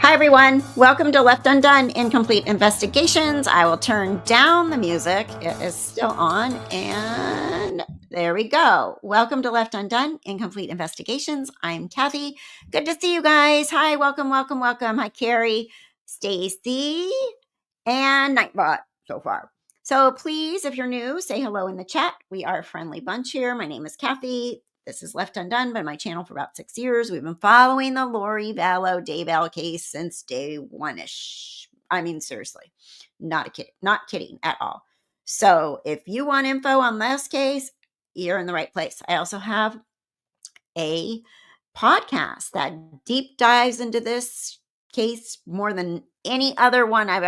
Hi, everyone. Welcome to Left Undone Incomplete Investigations. I will turn down the music. It is still on. And there we go. Welcome to Left Undone Incomplete Investigations. I'm Kathy. Good to see you guys. Hi, welcome. Hi, Carrie, Stacy, and Nightbot so far. So please, if you're new, say hello in the chat. We are a friendly bunch here. My name is Kathy. This is Left Undone, been my channel for about 6 years. We've been following the Lori Vallow Daybell case since day one-ish. I mean, seriously, not kidding at all. So if you want info on this case, you're in the right place. I also have a podcast that deep dives into this case more than any other one I've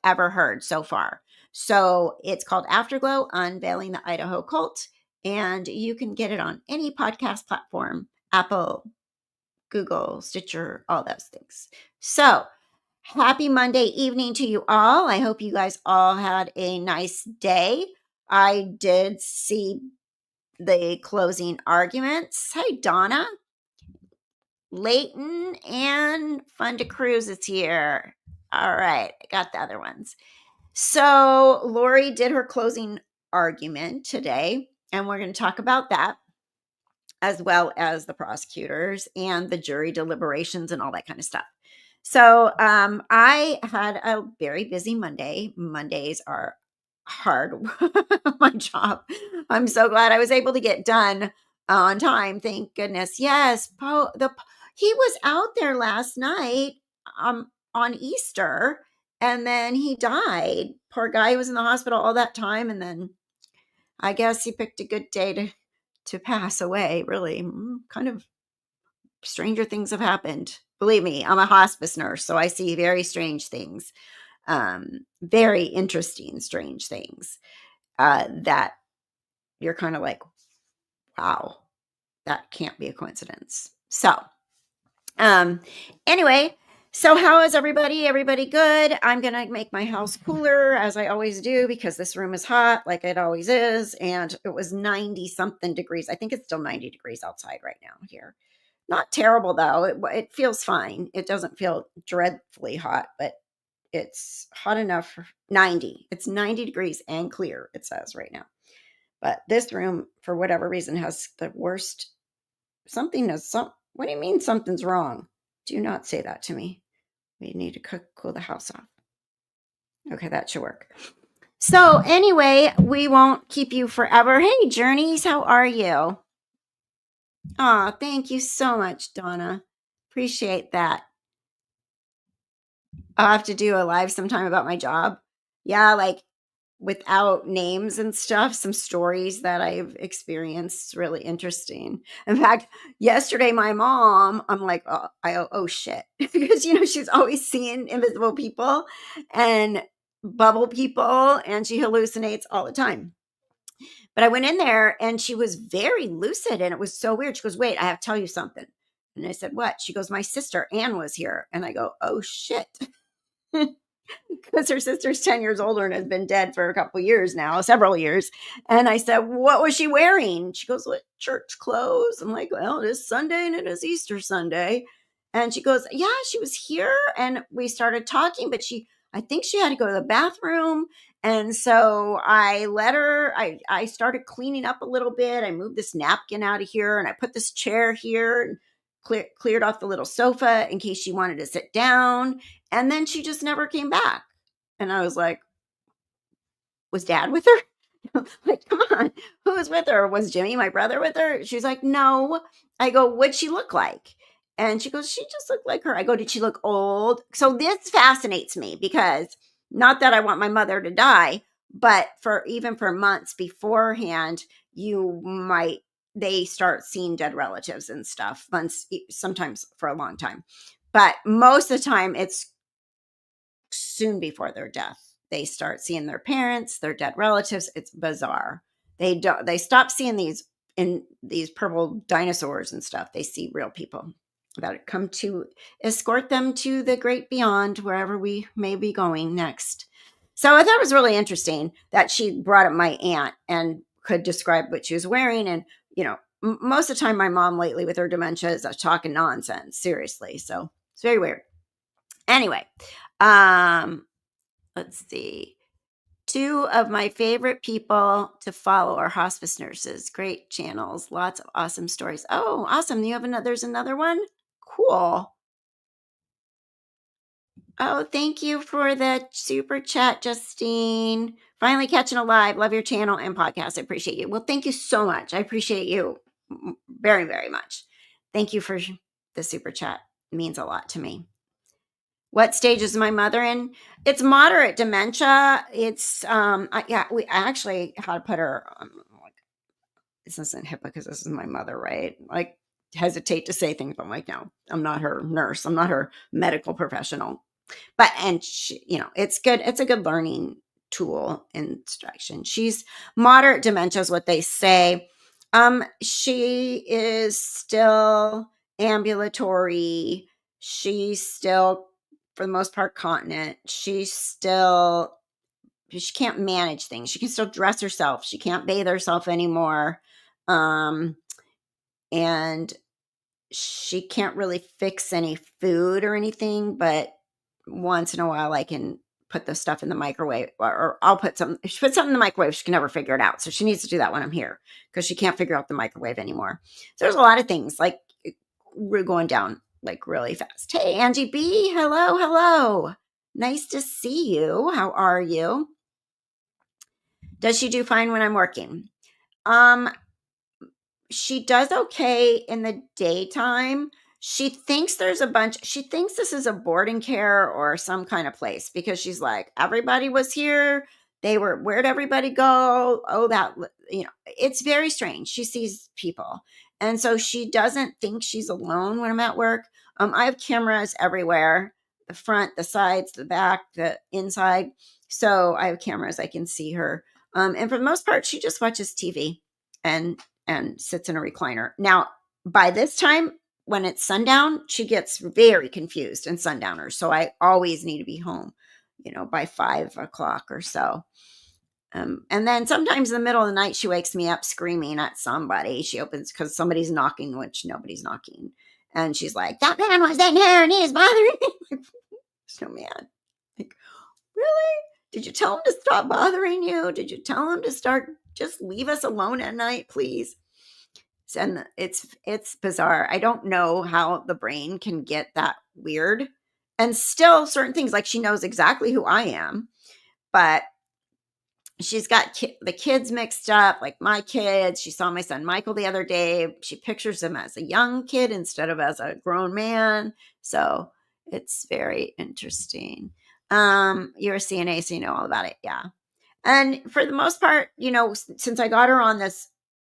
ever heard so far. So it's called Afterglow, Unveiling the Idaho Cult. And you can get it on any podcast platform, Apple, Google, Stitcher, all those things. So happy Monday evening to you all. I hope you guys all had a nice day. I did see the closing arguments. Hey, Donna, Leighton, and Fun to Cruise is here. All right, I got the other ones. So Lori did her closing argument today, and we're going to talk about that, as well as the prosecutors and the jury deliberations and all that kind of stuff. So I had a very busy Monday. Mondays are hard. My job. I'm so glad I was able to get done on time. Thank goodness. Yes, he was out there last night on Easter, and then he died. Poor guy was in the hospital all that time, and then I guess he picked a good day to pass away. Really, kind of stranger things have happened. Believe me, I'm a hospice nurse, so I see very strange things, very interesting, strange things that you're kind of like, wow, that can't be a coincidence. So, anyway, so how is everybody? Everybody good? I'm going to make my house cooler as I always do because this room is hot like it always is. And it was 90 something degrees. I think it's still 90 degrees outside right now here. Not terrible though. It feels fine. It doesn't feel dreadfully hot, but it's hot enough for 90. It's 90 degrees and clear, it says right now. But this room, for whatever reason, has the worst. What do you mean something's wrong? Do not say that to me. We need to cool the house off. Okay, that should work. So anyway, we won't keep you forever. Hey, Journeys, how are you? Oh, thank you so much, Donna. Appreciate that. I'll have to do a live sometime about my job. Yeah, like without names and stuff, some stories that I've experienced. Really interesting. In fact, yesterday, my mom, I'm like, oh shit. Because, she's always seeing invisible people and bubble people, and she hallucinates all the time. But I went in there and she was very lucid, and it was so weird. She goes, wait, I have to tell you something. And I said, what? She goes, my sister Anne was here. And I go, oh shit. Because her sister's 10 years older and has been dead for a couple years now, several years. And I said, what was she wearing? She goes, what, church clothes? I'm like, well, it is Sunday and it is Easter Sunday. And she goes, yeah, she was here. And we started talking, but I think she had to go to the bathroom. And so I let her, I started cleaning up a little bit. I moved this napkin out of here and I put this chair here and cleared off the little sofa in case she wanted to sit down. And then she just never came back. And I was like, was Dad with her? Like, come on, who was with her? Was Jimmy, my brother, with her? She's like, no. I go, what'd she look like? And she goes, she just looked like her. I go, did she look old? So this fascinates me because not that I want my mother to die, but even for months beforehand, they start seeing dead relatives and stuff, months, sometimes for a long time. But most of the time, it's soon before their death. They start seeing their parents, their dead relatives. It's bizarre. They stop seeing these purple dinosaurs and stuff. They see real people that come to escort them to the great beyond, wherever we may be going next. So I thought it was really interesting that she brought up my aunt and could describe what she was wearing. And, most of the time my mom lately with her dementia is talking nonsense, seriously. So it's very weird. Anyway, um, let's see. Two of my favorite people to follow are hospice nurses. Great channels, lots of awesome stories. Oh, awesome. You have another there's another one? Cool. Oh, thank you for the super chat, Justine. Finally catching a live. Love your channel and podcast. I appreciate you. Well, thank you so much. I appreciate you very, very much. Thank you for the super chat. It means a lot to me. What stage is my mother in? It's moderate dementia. It's yeah, we actually had to put her like, this isn't HIPAA because this is my mother, right? Like hesitate to say things, but I'm like, no, I'm not her nurse. I'm not her medical professional. But and she, it's good. It's a good learning tool instruction. She's moderate dementia is what they say. She is still ambulatory. She's still, for the most part, continent. She can't manage things. She can still dress herself. She can't bathe herself anymore. Um, and she can't really fix any food or anything, but once in a while I can put the stuff in the microwave, or I'll put some if she puts something in the microwave, she can never figure it out. So she needs to do that when I'm here because she can't figure out the microwave anymore. So there's a lot of things like we're going down like really fast. Hey, Angie B. Hello, hello. Nice to see you. How are you? Does she do fine when I'm working? Um, she does okay in the daytime. She thinks this is a boarding care or some kind of place because she's like, everybody was here. Where'd everybody go? Oh, it's very strange. She sees people. And so she doesn't think she's alone when I'm at work. I have cameras everywhere, the front, the sides, the back, the inside. So I have cameras. I can see her. And for the most part, she just watches TV and sits in a recliner. Now, by this time, when it's sundown, she gets very confused and sundowners. So I always need to be home, by 5 o'clock or so. And then sometimes in the middle of the night, she wakes me up screaming at somebody. She opens because somebody's knocking, which nobody's knocking. And she's like, that man was in here and he's bothering me. So man, like, really? Did you tell him to stop bothering you? Did you tell him to just leave us alone at night, please? And it's bizarre. I don't know how the brain can get that weird. And still certain things, like she knows exactly who I am, but she's got the kids mixed up, like my kids. She saw my son Michael the other day. She pictures him as a young kid instead of as a grown man. So it's very interesting. You're a CNA, so you know all about it. Yeah. And for the most part, since I got her on this,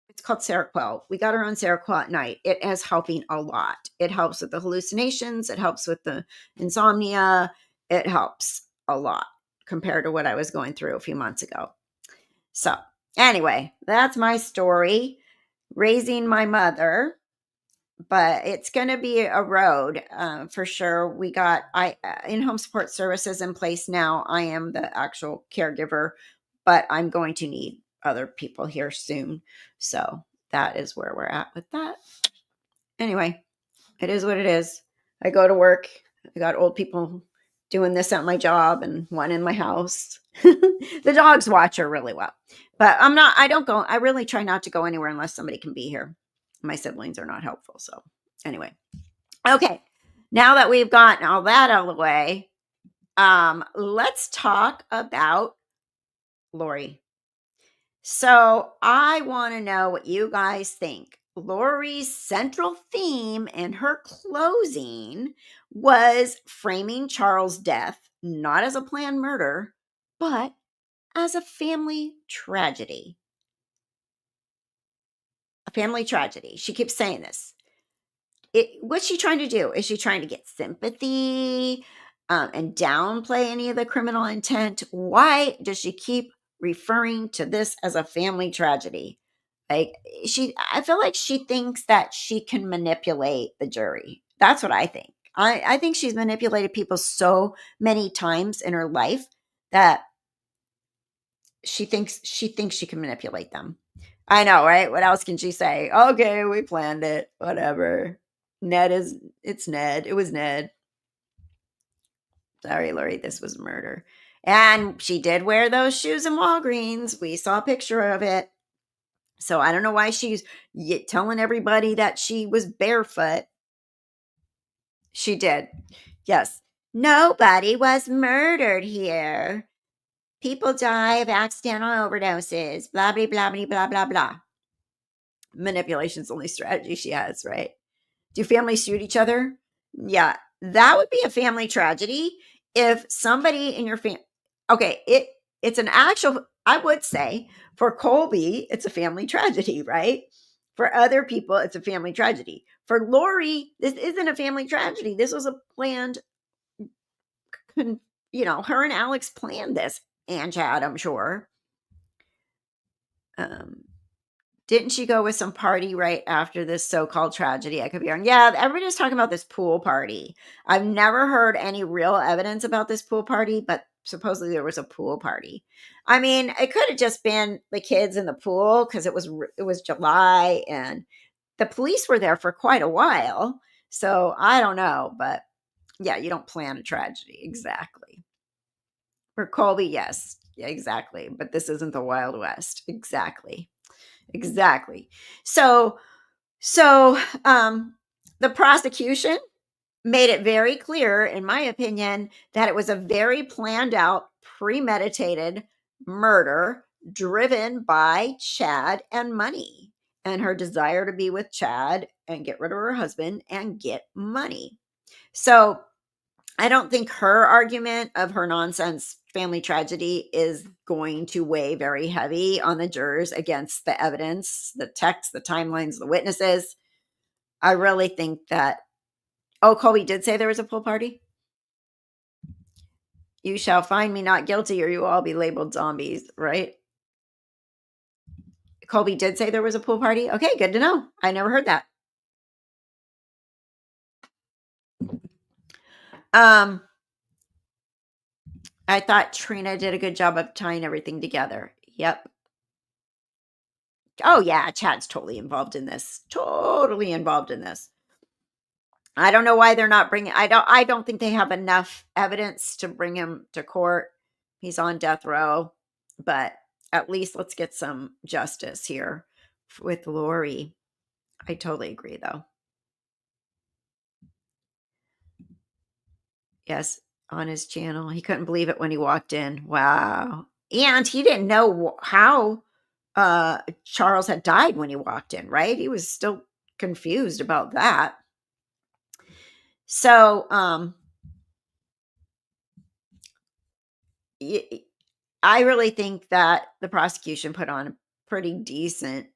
it's called Seroquel. We got her on Seroquel at night. It is helping a lot. It helps with the hallucinations. It helps with the insomnia. It helps a lot compared to what I was going through a few months ago. So anyway, that's my story, raising my mother. But it's going to be a road for sure. We got in-home support services in place now. I am the actual caregiver, but I'm going to need other people here soon. So that is where we're at with that. Anyway, it is what it is. I go to work. I got old people doing this at my job and one in my house. The dogs watch her really well. But I really try not to go anywhere unless somebody can be here. My siblings are not helpful. So anyway. Okay. Now that we've gotten all that out of the way, let's talk about Lori. So I want to know what you guys think. Lori's central theme in her closing was framing Charles' death not as a planned murder, but as a family tragedy. A family tragedy. She keeps saying this. What's she trying to do? Is she trying to get sympathy and downplay any of the criminal intent? Why does she keep referring to this as a family tragedy? I feel like she thinks that she can manipulate the jury. That's what I think. I think she's manipulated people so many times in her life that she thinks she can manipulate them. I know, right? What else can she say? Okay, we planned it. Whatever. It's Ned. It was Ned. Sorry, Lori, this was murder. And she did wear those shoes in Walgreens. We saw a picture of it. So I don't know why she's telling everybody that she was barefoot. She did. Yes. Nobody was murdered here. People die of accidental overdoses. Blah, blah, blah, blah, blah, blah, blah. Manipulation's the only strategy she has, right? Do families shoot each other? Yeah, that would be a family tragedy if somebody in your family. Okay, it's an actual. I would say for Colby, it's a family tragedy, right? For other people, it's a family tragedy. For Lori, this isn't a family tragedy. This was a planned. Her and Alex planned this, and Chad, I'm sure. Um, Didn't she go with some party right after this so-called tragedy? I could be wrong. Yeah, everybody's talking about this pool party. I've never heard any real evidence about this pool party, but supposedly there was a pool party. I mean, it could have just been the kids in the pool because it was July and the police were there for quite a while. So I don't know, but yeah, you don't plan a tragedy exactly. For Colby, yes, yeah, exactly. But this isn't the Wild West, exactly. Exactly. So the prosecution made it very clear, in my opinion, that it was a very planned out, premeditated murder driven by Chad and money and her desire to be with Chad and get rid of her husband and get money. So I don't think her argument of her nonsense family tragedy is going to weigh very heavy on the jurors against the evidence, the text, the timelines, the witnesses. I really think that. Oh, Colby did say there was a pool party? You shall find me not guilty or you will all be labeled zombies, right? Colby did say there was a pool party? Okay, good to know. I never heard that. Um, I thought Trina did a good job of tying everything together. Yep. Oh yeah, Chad's totally involved in this. Totally involved in this. I don't know why they're not bringing. I don't think they have enough evidence to bring him to court. He's on death row, but at least let's get some justice here with Lori. I totally agree though. Yes, on his channel. He couldn't believe it when he walked in. Wow. And he didn't know how Charles had died when he walked in, right? He was still confused about that. So, I really think that the prosecution put on a pretty decent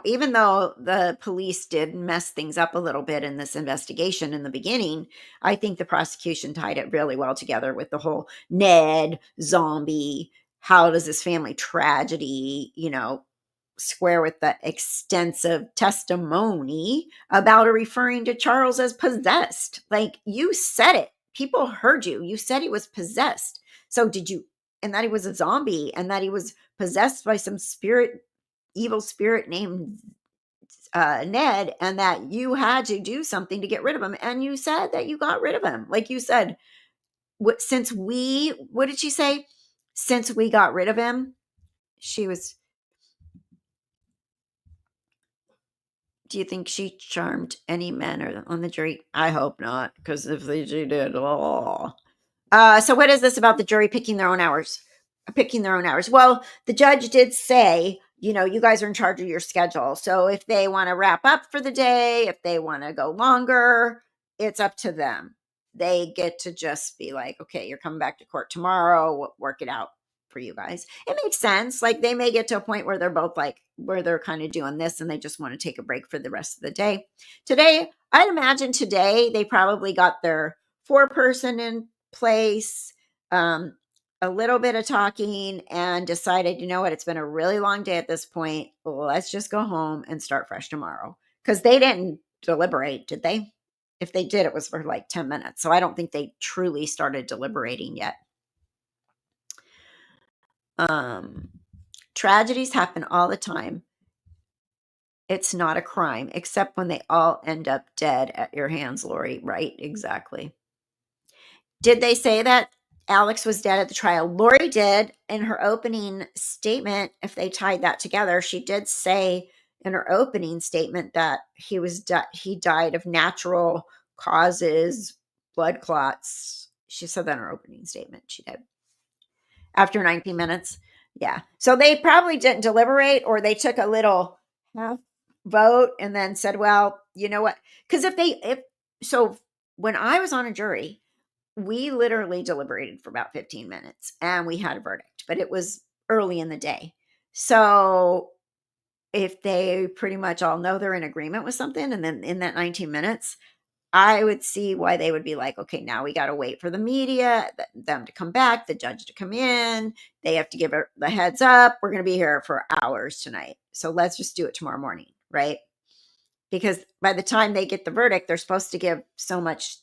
even though the police did mess things up a little bit in this investigation in the beginning, I think the prosecution tied it really well together with the whole Ned zombie. How does this family tragedy, square with the extensive testimony about her referring to Charles as possessed? Like you said it. People heard you. You said he was possessed. So did you, and that he was a zombie and that he was possessed by some evil spirit named Ned, and that you had to do something to get rid of him. And you said that you got rid of him. Like you said, what did she say? Since we got rid of him, she was. Do you think she charmed any men or on the jury? I hope not, because if she did, oh. So what is this about the jury picking their own hours? Picking their own hours. Well, the judge did say, you guys are in charge of your schedule. So if they want to wrap up for the day, if they want to go longer, it's up to them. They get to just be like, okay, you're coming back to court tomorrow, work it out for you guys. It makes sense. Like they may get to a point where they're both like, where they're kind of doing this and they just want to take a break for the rest of the day. Today, I'd imagine today they probably got their 4-person in place, a little bit of talking, and decided, you know what, it's been a really long day at this point. Let's just go home and start fresh tomorrow. Because they didn't deliberate, did they? If they did, it was for like 10 minutes. So I don't think they truly started deliberating yet. Tragedies happen all the time. It's not a crime, except when they all end up dead at your hands, Lori. Right? Exactly. Did they say that Alex was dead at the trial? Lori did in her opening statement. If they tied that together, she did say in her opening statement that he died of natural causes, blood clots. She said that in her opening statement. She did after 19 minutes. Yeah. So they probably didn't deliberate, or they took a little half vote and then said, well, you know what? Because if so, when I was on a jury, we literally deliberated for about 15 minutes and we had a verdict, but it was early in the day. So if they pretty much all know they're in agreement with something, and then in that 19 minutes, I would see why they would be like, okay, now we got to wait for the media, them to come back, the judge to come in. They have to give it the heads up. We're going to be here for hours tonight. So let's just do it tomorrow morning, right? Because by the time they get the verdict, they're supposed to give so much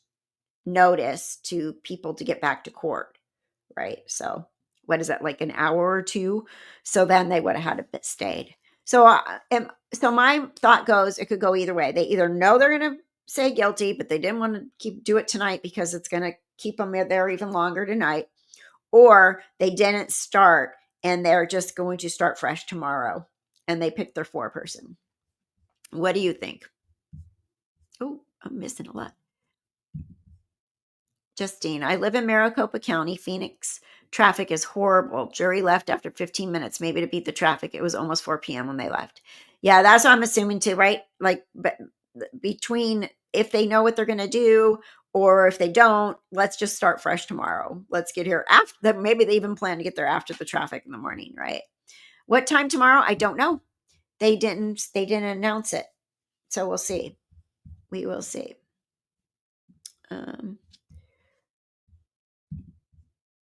notice to people to get back to court, right? So what is that, like an hour or two? So then they would have had a bit stayed. So so my thought goes, it could go either way. They either know they're going to say guilty, but they didn't want to do it tonight because it's going to keep them there even longer tonight, or they didn't start and they're just going to start fresh tomorrow and they picked their four-person. What do you think? Oh, I'm missing a lot. Justine, I live in Maricopa County, Phoenix. Traffic is horrible. Jury left after 15 minutes, maybe to beat the traffic. It was almost 4 p.m. when they left. Yeah, that's what I'm assuming too, right? Like, but between if they know what they're going to do or if they don't, let's just start fresh tomorrow. Let's get here after that. Maybe they even plan to get there after the traffic in the morning, right? What time tomorrow? I don't know. They didn't announce it. So we'll see. We will see.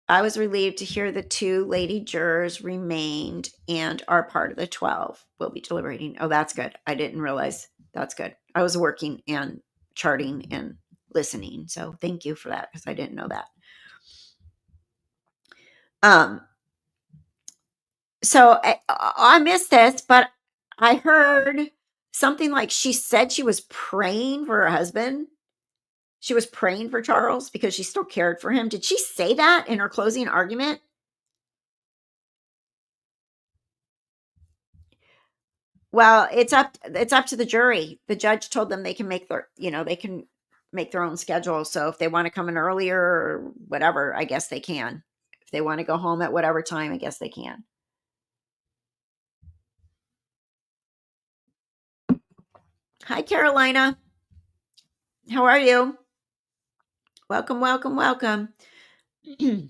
I was relieved to hear the 2 lady jurors remained and are part of the 12. We'll be deliberating. Oh, that's good. I didn't realize. That's good. I was working and charting and listening. So thank you for that, because I didn't know that. So I missed this, but I heard something like she said she was praying for her husband. She was praying for Charles because she still cared for him. Did she say that in her closing argument? Well, it's up to the jury. The judge told them they can make they can make their own schedule. So if they want to come in earlier or whatever, I guess they can. If they want to go home at whatever time, I guess they can. Hi, Carolina. How are you? Welcome, welcome, welcome. All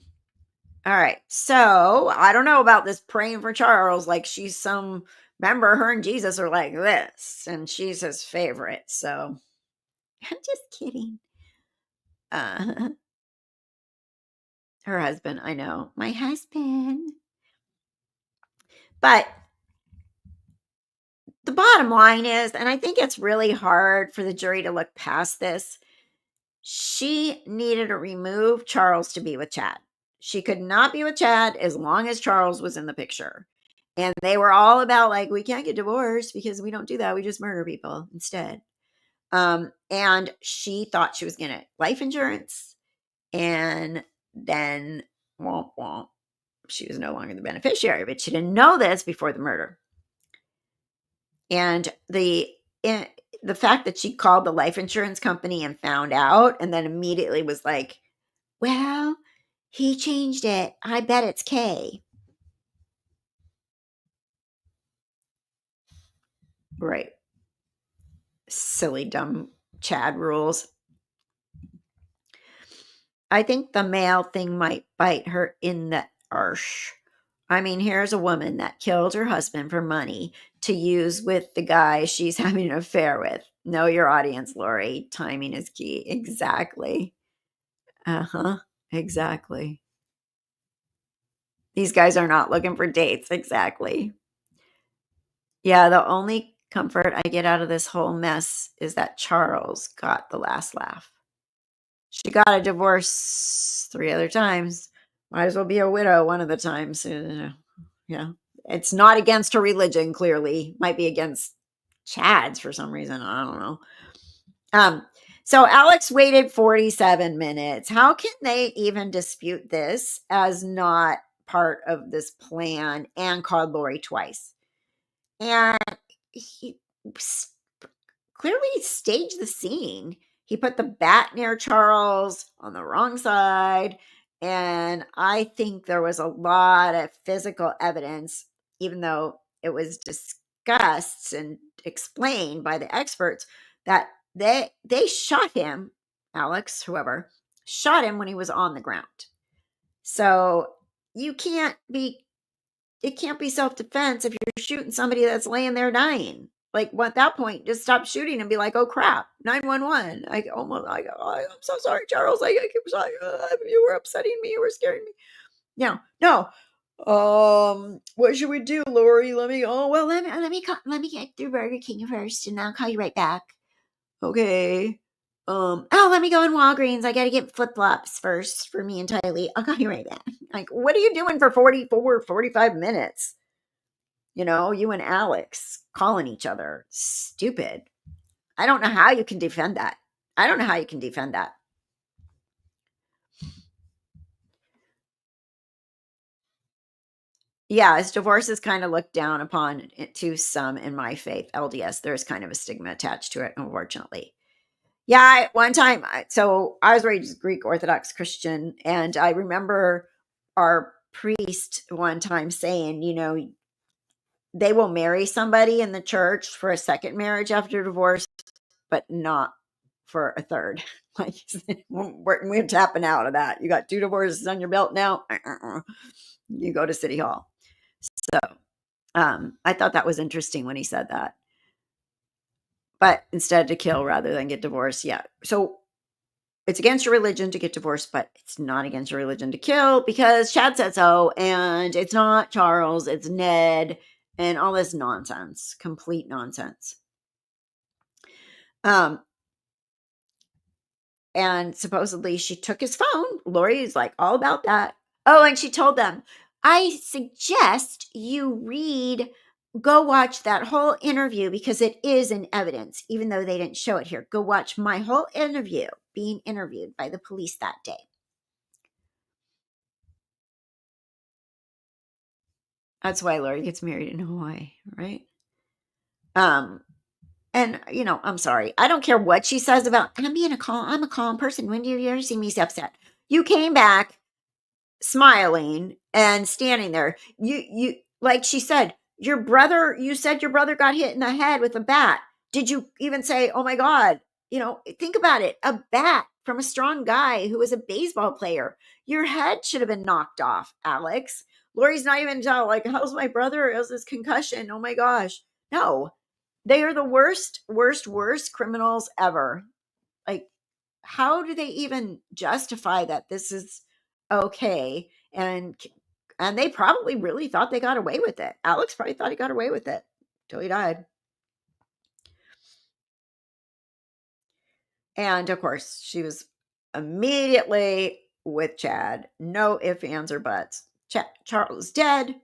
right. So I don't know about this praying for Charles. Like she's some, remember, her and Jesus are like this, and she's his favorite. So I'm just kidding. Her husband, I know. My husband. But the bottom line is, and I think it's really hard for the jury to look past this, she needed to remove Charles to be with Chad. She could not be with Chad as long as Charles was in the picture. And they were all about like, we can't get divorced because we don't do that. We just murder people instead. And she thought she was going to life insurance. And then, womp womp, she was no longer the beneficiary, but she didn't know this before the murder. And the fact that she called the life insurance company and found out and then immediately was like, well, he changed it. I bet it's Kay. Right. Silly, dumb Chad rules. I think the male thing might bite her in the arse. I mean, here's a woman that killed her husband for money to use with the guy she's having an affair with. Know your audience, Lori. Timing is key. Exactly. Uh-huh. Exactly. These guys are not looking for dates. Exactly. Yeah, the only comfort I get out of this whole mess is that Charles got the last laugh. She got a divorce 3 other times. Might as well be a widow one of the times. Yeah. It's not against her religion, clearly. Might be against Chad's for some reason. I don't know. So Alex waited 47 minutes. How can they even dispute this as not part of this plan, and called Lori twice? And he clearly staged the scene. He put the bat near Charles on the wrong side. And I think there was a lot of physical evidence, even though it was discussed and explained by the experts, that they shot him, Alex, whoever, shot him when he was on the ground. So you can't be it can't be self-defense if you're shooting somebody that's laying there dying. Like, at that point, just stop shooting and be like, "Oh crap, 911!" Like, almost, like, "Oh, I'm so sorry, Charles. Like, I'm sorry. You were upsetting me. You were scaring me." No. What should we do, Lori? Let me get through Burger King first, and I'll call you right back. Okay. Let me go in Walgreens. I gotta get flip flops first for me and Tylee. I'll call you right back. Like, what are you doing for 45 minutes? You and Alex calling each other. Stupid. I don't know how you can defend that. Yeah, as divorce is kind of looked down upon to some in my faith, LDS. There's kind of a stigma attached to it, unfortunately. Yeah, one time, so I was raised Greek Orthodox Christian, and I remember our priest one time saying, they will marry somebody in the church for a second marriage after divorce, but not for a third. Like, we're tapping out of that. You got 2 divorces on your belt now. You go to City Hall. So I thought that was interesting when he said that. But instead, to kill rather than get divorced. Yeah. So it's against your religion to get divorced, but it's not against your religion to kill because Chad said so. And it's not Charles, it's Ned, and all this nonsense. Complete nonsense. And supposedly she took his phone. Lori is like all about that. Oh, and she told them, I suggest you go watch that whole interview because it is in evidence, even though they didn't show it here. Go watch my whole interview being interviewed by the police that day. That's why Lori gets married in Hawaii, right? And I'm sorry. I don't care what she says about I'm a calm person. When do you ever see me upset? You came back smiling and standing there. You like she said, you said your brother got hit in the head with a bat. Did you even say, "Oh my God"? Think about it. A bat from a strong guy who was a baseball player. Your head should have been knocked off, Alex. Lori's not even telling, like, how's my brother? How's this concussion? Oh my gosh. No. They are the worst criminals ever. Like, how do they even justify that this is okay? And they probably really thought they got away with it. Alex probably thought he got away with it till he died. And of course, she was immediately with Chad. No ifs, ands, or buts. Charles is dead.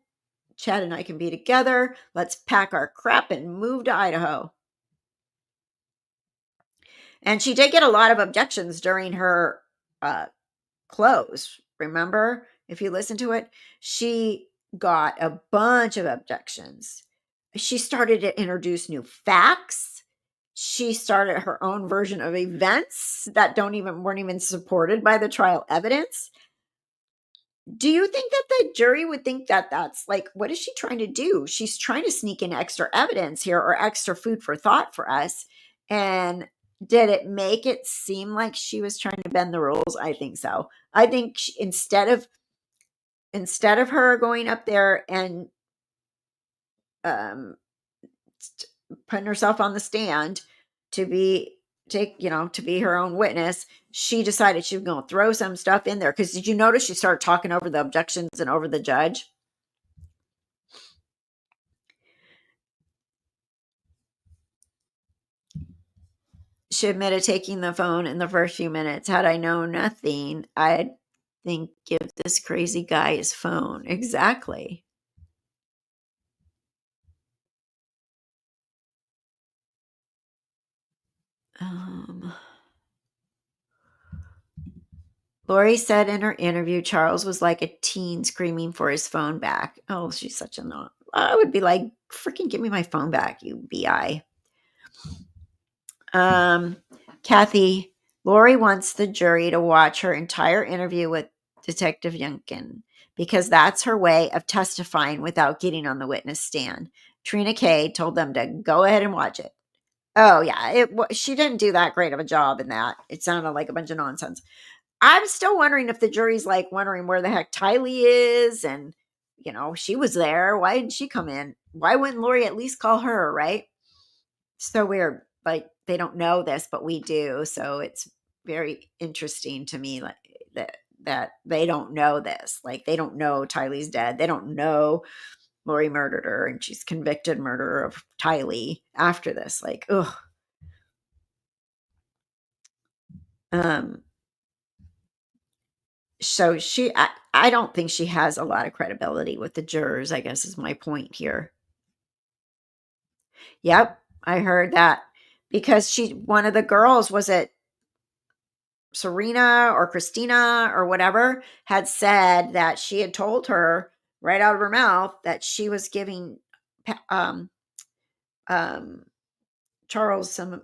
Chad and I can be together. Let's pack our crap and move to Idaho. And she did get a lot of objections during her close. Remember, if you listen to it, she got a bunch of objections. She started to introduce new facts. She started her own version of events that weren't even supported by the trial evidence. Do you think that the jury would think that that's like, what is she trying to do? She's trying to sneak in extra evidence here or extra food for thought for us. And did it make it seem like she was trying to bend the rules? I think so. I think instead of her going up there and um, putting herself on the stand to be her own witness, she decided she was going to throw some stuff in there. Because did you notice she started talking over the objections and over the judge? She admitted taking the phone in the first few minutes. Had I known nothing, I'd give this crazy guy his phone. Exactly. Um, Lori said in her interview, Charles was like a teen screaming for his phone back. Oh, she's such a not. I would be like, freaking give me my phone back, you BI. Um, Kathy, Lori wants the jury to watch her entire interview with Detective Yunkin because that's her way of testifying without getting on the witness stand. Trina Kay told them to go ahead and watch it. Oh yeah, she didn't do that great of a job in that. It sounded like a bunch of nonsense. I'm still wondering if the jury's like wondering where the heck Tylee is, and she was there. Why didn't she come in? Why wouldn't Lori at least call her? Right? So weird. Like they don't know this, but we do. So it's very interesting to me, like that they don't know this. Like they don't know Tylee's dead. They don't know Lori murdered her, and she's convicted murderer of Tylee after this. Like, ugh. Um, so I don't think she has a lot of credibility with the jurors, I guess is my point here. Yep, I heard that because one of the girls, was it Serena or Christina or whatever, had said that she had told her right out of her mouth that she was giving um, um, Charles some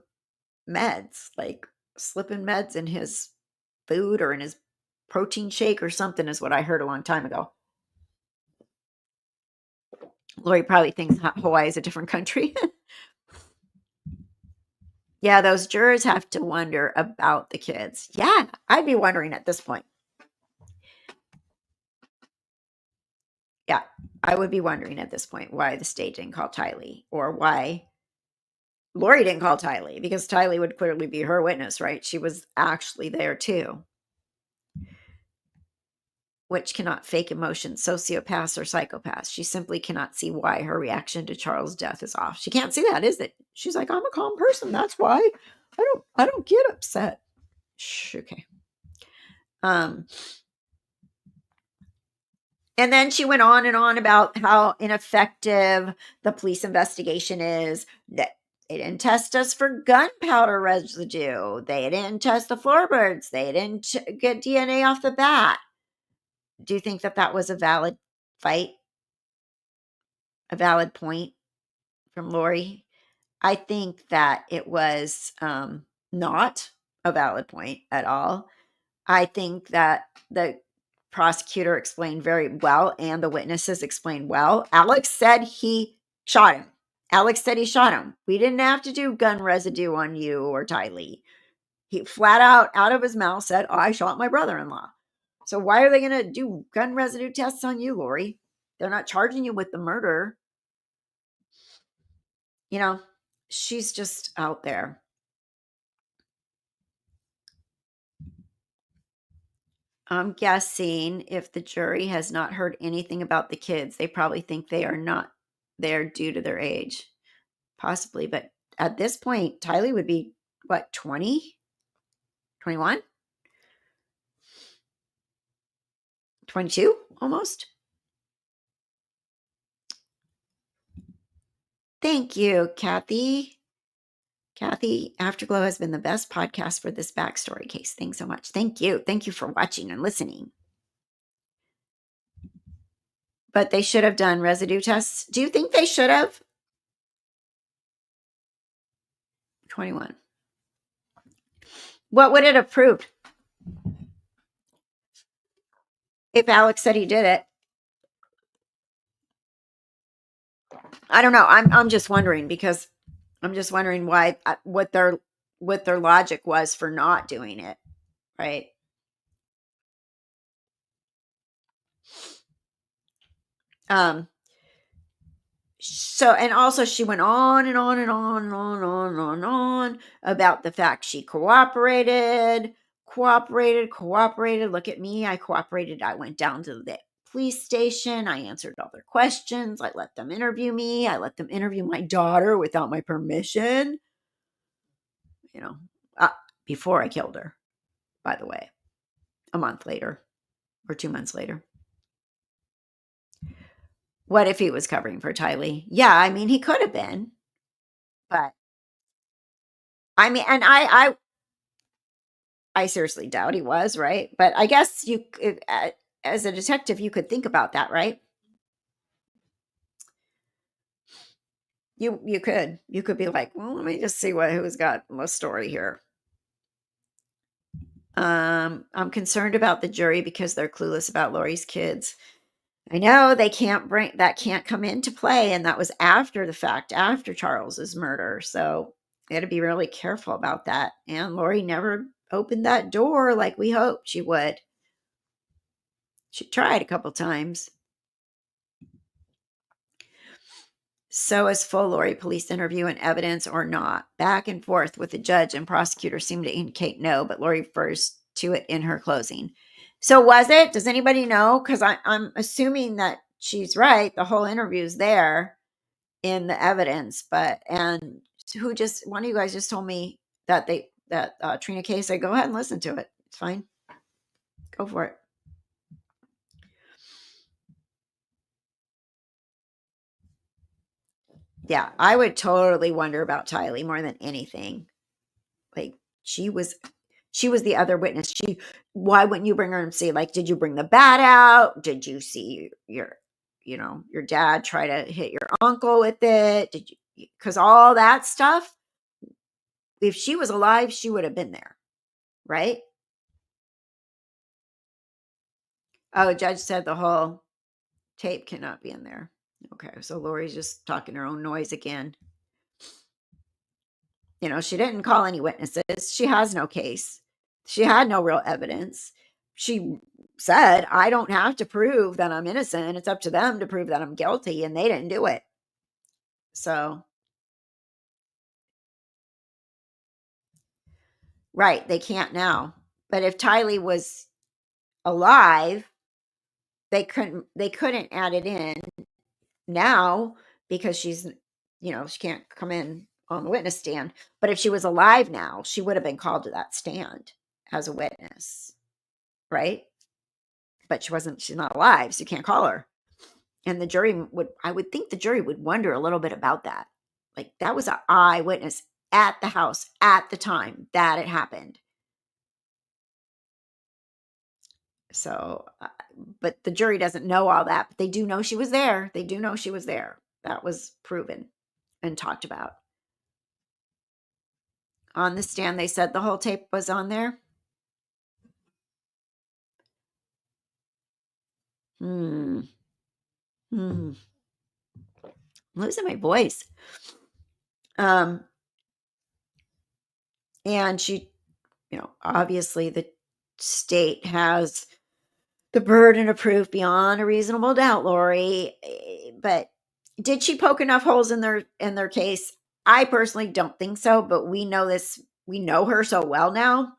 meds, like slipping meds in his food or in his protein shake or something, is what I heard a long time ago. Lori probably thinks Hawaii is a different country. Yeah, those jurors have to wonder about the kids. Yeah, I'd be wondering at this point. Yeah, I would be wondering at this point why the state didn't call Tylee, or why Lori didn't call Tylee, because Tylee would clearly be her witness, right? She was actually there too. Which cannot fake emotion, sociopaths or psychopaths. She simply cannot see why her reaction to Charles' death is off. She can't see that, is it? She's like, I'm a calm person. That's why I don't get upset. Shh, okay. And then she went on and on about how ineffective the police investigation is, that they didn't test us for gunpowder residue. They didn't test the floorboards. They didn't get DNA off the bat. Do you think that that was a valid fight? A valid point from Lori? I think that it was not a valid point at all. I think that the prosecutor explained very well and the witnesses explained well. Alex said he shot him. Alex said he shot him. We didn't have to do gun residue on you or Tylee. He flat out of his mouth said, I shot my brother-in-law. So why are they going to do gun residue tests on you, Lori? They're not charging you with the murder. She's just out there. I'm guessing if the jury has not heard anything about the kids, they probably think they are not there due to their age. Possibly. But at this point, Tylee would be, what, 20? 21? 22 almost? Thank you, Kathy. Kathy, Afterglow has been the best podcast for this backstory case. Thanks so much. Thank you. Thank you for watching and listening. But they should have done residue tests. Do you think they should have? 21. What would it have proved? If Alex said he did it. I don't know. I'm just wondering, because I'm just wondering why, what their logic was for not doing it, right? So, and also she went on and on and on and on and on and on and on about the fact she cooperated. Look at me. I cooperated. I went down to the police station. I answered all their questions. I let them interview me. I let them interview my daughter without my permission. Before I killed her, by the way, a month later or 2 months later. What if he was covering for Tylee? Yeah, I mean, he could have been, but I mean, and I seriously doubt he was, right? But I guess as a detective, you could think about that, right? You could be like, well, let me just see who's got the story here. I'm concerned about the jury because they're clueless about Lori's kids. I know they can't come into play, and that was after the fact, after Charles's murder. So they had to be really careful about that. And Lori never opened that door like we hoped she would. She tried a couple times. So is full Lori police interview and evidence or not? Back and forth with the judge and prosecutor seemed to indicate no, but Lori refers to it in her closing. So was it? Does anybody know? Because I'm assuming that she's right. The whole interview is there in the evidence, but and who just one of you guys just told me that Trina Kay said, go ahead and listen to it. It's fine. Go for it. Yeah, I would totally wonder about Tylee more than anything. Like she was the other witness. Why wouldn't you bring her and say, like, did you bring the bat out? Did you see your dad try to hit your uncle with it? Did you, because all that stuff, if she was alive, she would have been there, right? Oh, judge said the whole tape cannot be in there. Okay, so Lori's just talking her own noise again. She didn't call any witnesses. She has no case. She had no real evidence. She said, I don't have to prove that I'm innocent. It's up to them to prove that I'm guilty, and they didn't do it. So, right, they can't now. But if Tylee was alive, they couldn't add it in now because she can't come in on the witness stand. But if she was alive now, she would have been called to that stand as a witness, right? But she's not alive, so you can't call her. And I would think the jury would wonder a little bit about that. Like that was an eyewitness at the house at the time that it happened. So, but the jury doesn't know all that, but they do know she was there. They do know she was there. That was proven and talked about. On the stand, they said the whole tape was on there. Hmm. Hmm. I'm losing my voice. Um, and she, obviously the state has the burden of proof beyond a reasonable doubt, Lori. But did she poke enough holes in their case? I personally don't think so, but we know this. We know her so well now.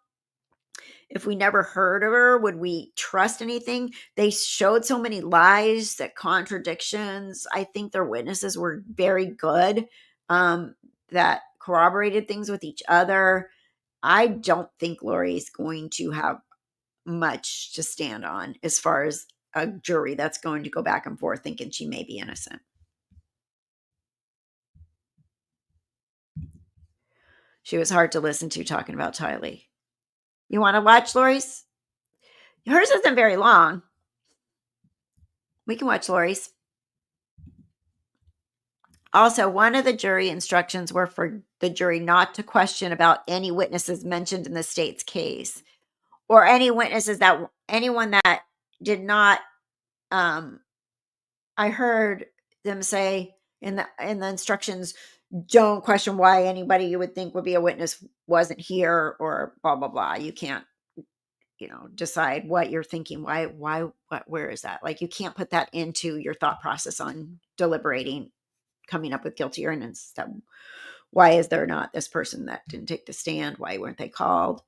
If we never heard of her, would we trust anything? They showed so many lies, that contradictions. I think their witnesses were very good, that corroborated things with each other. I don't think Lori's going to have much to stand on as far as a jury that's going to go back and forth thinking she may be innocent. She was hard to listen to talking about Tylee. You want to watch Lori's? Hers isn't very long. We can watch Lori's. Also, one of the jury instructions were for the jury not to question about any witnesses mentioned in the state's case, or anyone that did not. I heard them say in the instructions, don't question why anybody you would think would be a witness wasn't here, or blah blah blah. You can't, decide what you're thinking. Where is that? Like, you can't put that into your thought process on deliberating, coming up with guilty or innocent. Why is there not this person that didn't take the stand? Why weren't they called?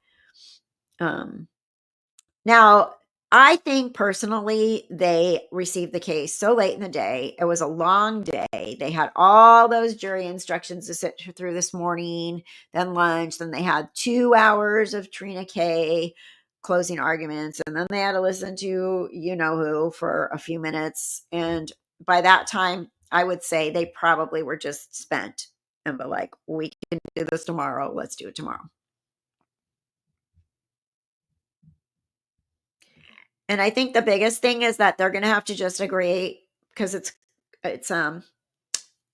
Now, I think personally they received the case so late in the day. It was a long day. They had all those jury instructions to sit through this morning, then lunch, then they had 2 hours of Trina Kay closing arguments, and then they had to listen to who for a few minutes. And by that time, I would say they probably were just spent and but like, we can do this tomorrow. Let's do it tomorrow. And I think the biggest thing is that they're going to have to just agree, because it's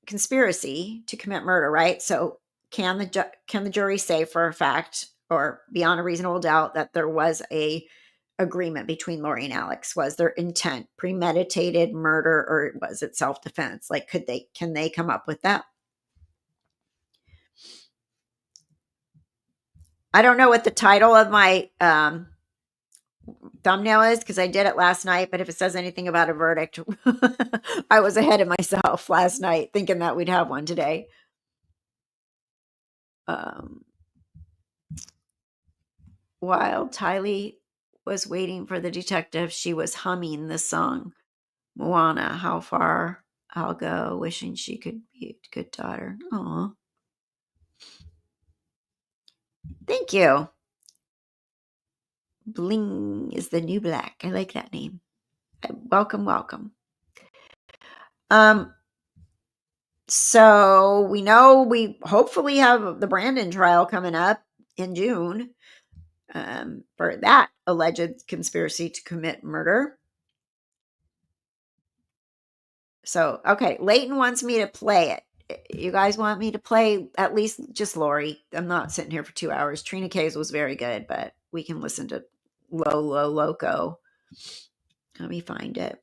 conspiracy to commit murder, right? So can the jury say for a fact or beyond a reasonable doubt that there was a agreement between Lori and Alex? Was their intent premeditated murder, or was it self-defense? Like, can they come up with that? I don't know what the title of my thumbnail is, because I did it last night, but if it says anything about a verdict, I was ahead of myself last night thinking that we'd have one today. While Tylee was waiting for the detective, she was humming the song Moana, How Far I'll Go, wishing she could be a good daughter. Aw. Thank you. Bling is the new black. I like that name. Welcome, welcome. So we know we hopefully have the Brandon trial coming up in June for that alleged conspiracy to commit murder. So, okay, Leighton wants me to play it. You guys want me to play at least just Lori? I'm not sitting here for 2 hours. Trina K's was very good, but we can listen to Low Loco. Let me find it.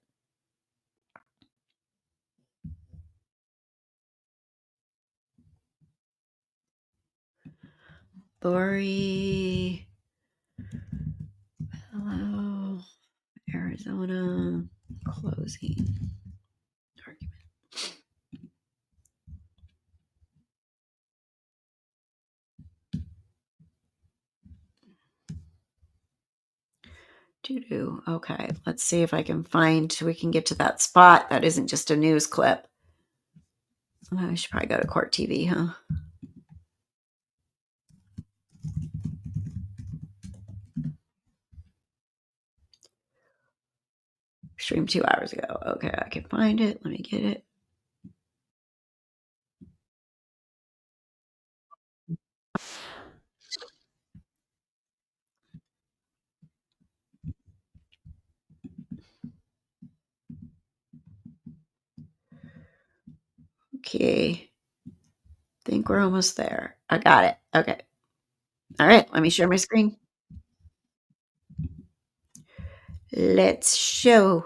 Lori Vallow, Arizona, closing argument. Doo-doo. Okay, let's see if I can find, we can get to that spot. That isn't just a news clip. I should probably go to Court TV, huh? Streamed 2 hours ago. Okay, I can find it. Let me get it. Okay. Think we're almost there. I got it. Okay. All right. Let me share my screen. Let's show.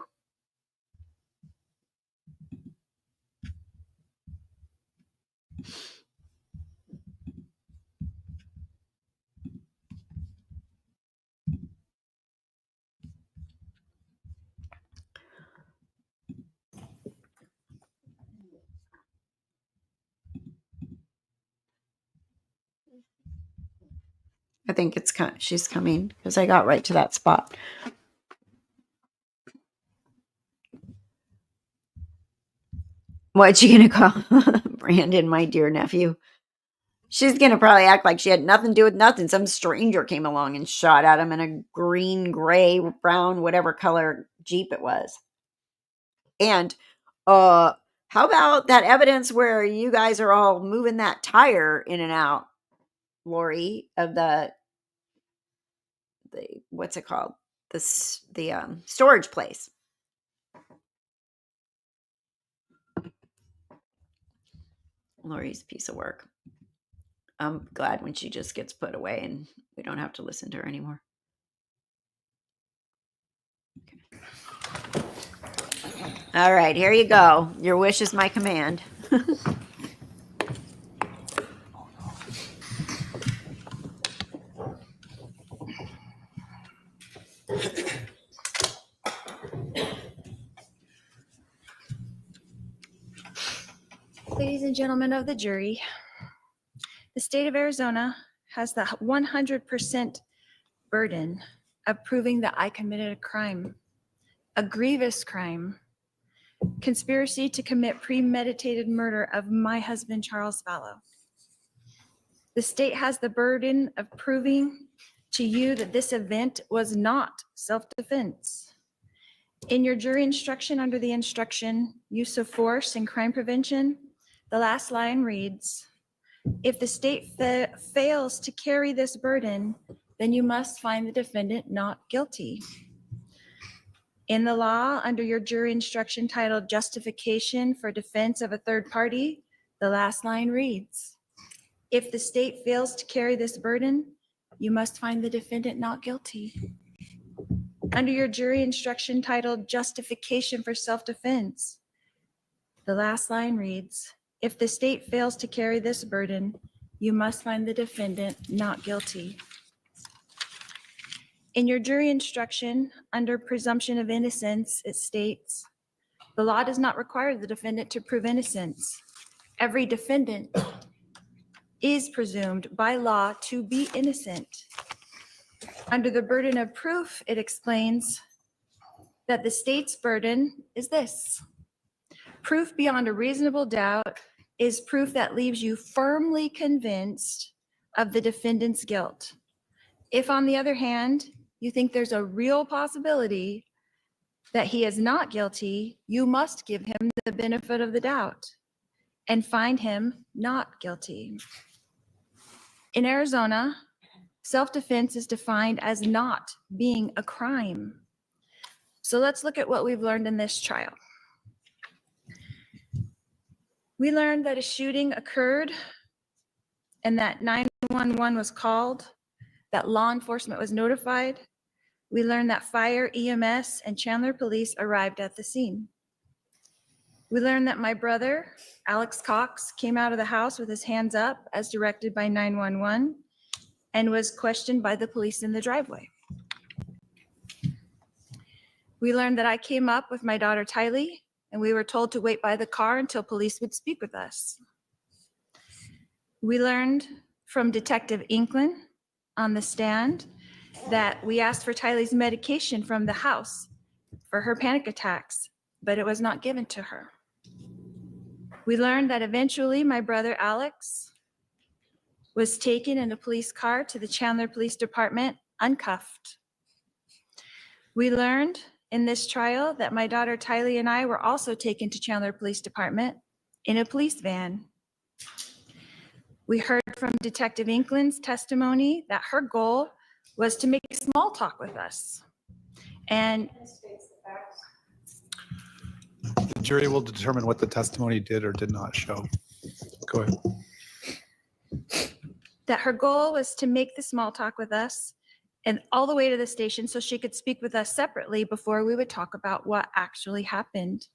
I think she's coming because I got right to that spot. What's she gonna call Brandon, my dear nephew? She's gonna probably act like she had nothing to do with nothing. Some stranger came along and shot at him in a green, gray, brown, whatever color Jeep it was. And how about that evidence where you guys are all moving that tire in and out, Lori, of the what's it called? The storage place. Lori's a piece of work. I'm glad when she just gets put away and we don't have to listen to her anymore. Okay. All right, here you go. Your wish is my command. Ladies and gentlemen of the jury, the state of Arizona has the 100% burden of proving that I committed a crime, a grievous crime, conspiracy to commit premeditated murder of my husband, Charles Vallow. The state has the burden of proving to you that this event was not self-defense. In your jury instruction under the instruction, use of force and crime prevention, the last line reads, if the state fails to carry this burden, then you must find the defendant not guilty. In the law, under your jury instruction titled Justification for Defense of a Third Party, the last line reads, if the state fails to carry this burden, you must find the defendant not guilty. Under your jury instruction titled Justification for Self-Defense, the last line reads, if the state fails to carry this burden, you must find the defendant not guilty. In your jury instruction, under presumption of innocence, it states, the law does not require the defendant to prove innocence. Every defendant is presumed by law to be innocent. Under the burden of proof, it explains that the state's burden is this. Proof beyond a reasonable doubt is proof that leaves you firmly convinced of the defendant's guilt. If, on the other hand, you think there's a real possibility that he is not guilty, you must give him the benefit of the doubt and find him not guilty. In Arizona, self-defense is defined as not being a crime. So let's look at what we've learned in this trial. We learned that a shooting occurred and that 911 was called, that law enforcement was notified. We learned that fire, EMS, and Chandler police arrived at the scene. We learned that my brother, Alex Cox, came out of the house with his hands up as directed by 911 and was questioned by the police in the driveway. We learned that I came up with my daughter Tylee, and we were told to wait by the car until police would speak with us. We learned from Detective Inklin on the stand that we asked for Tylee's medication from the house for her panic attacks, but it was not given to her. We learned that eventually my brother Alex was taken in a police car to the Chandler Police Department uncuffed. We learned in this trial that my daughter Tylee and I were also taken to Chandler Police Department in a police van. We heard from Detective Inklin's testimony that her goal was to make small talk with us. And the jury will determine what the testimony did or did not show. Go ahead. That her goal was to make the small talk with us and all the way to the station so she could speak with us separately before we would talk about what actually happened.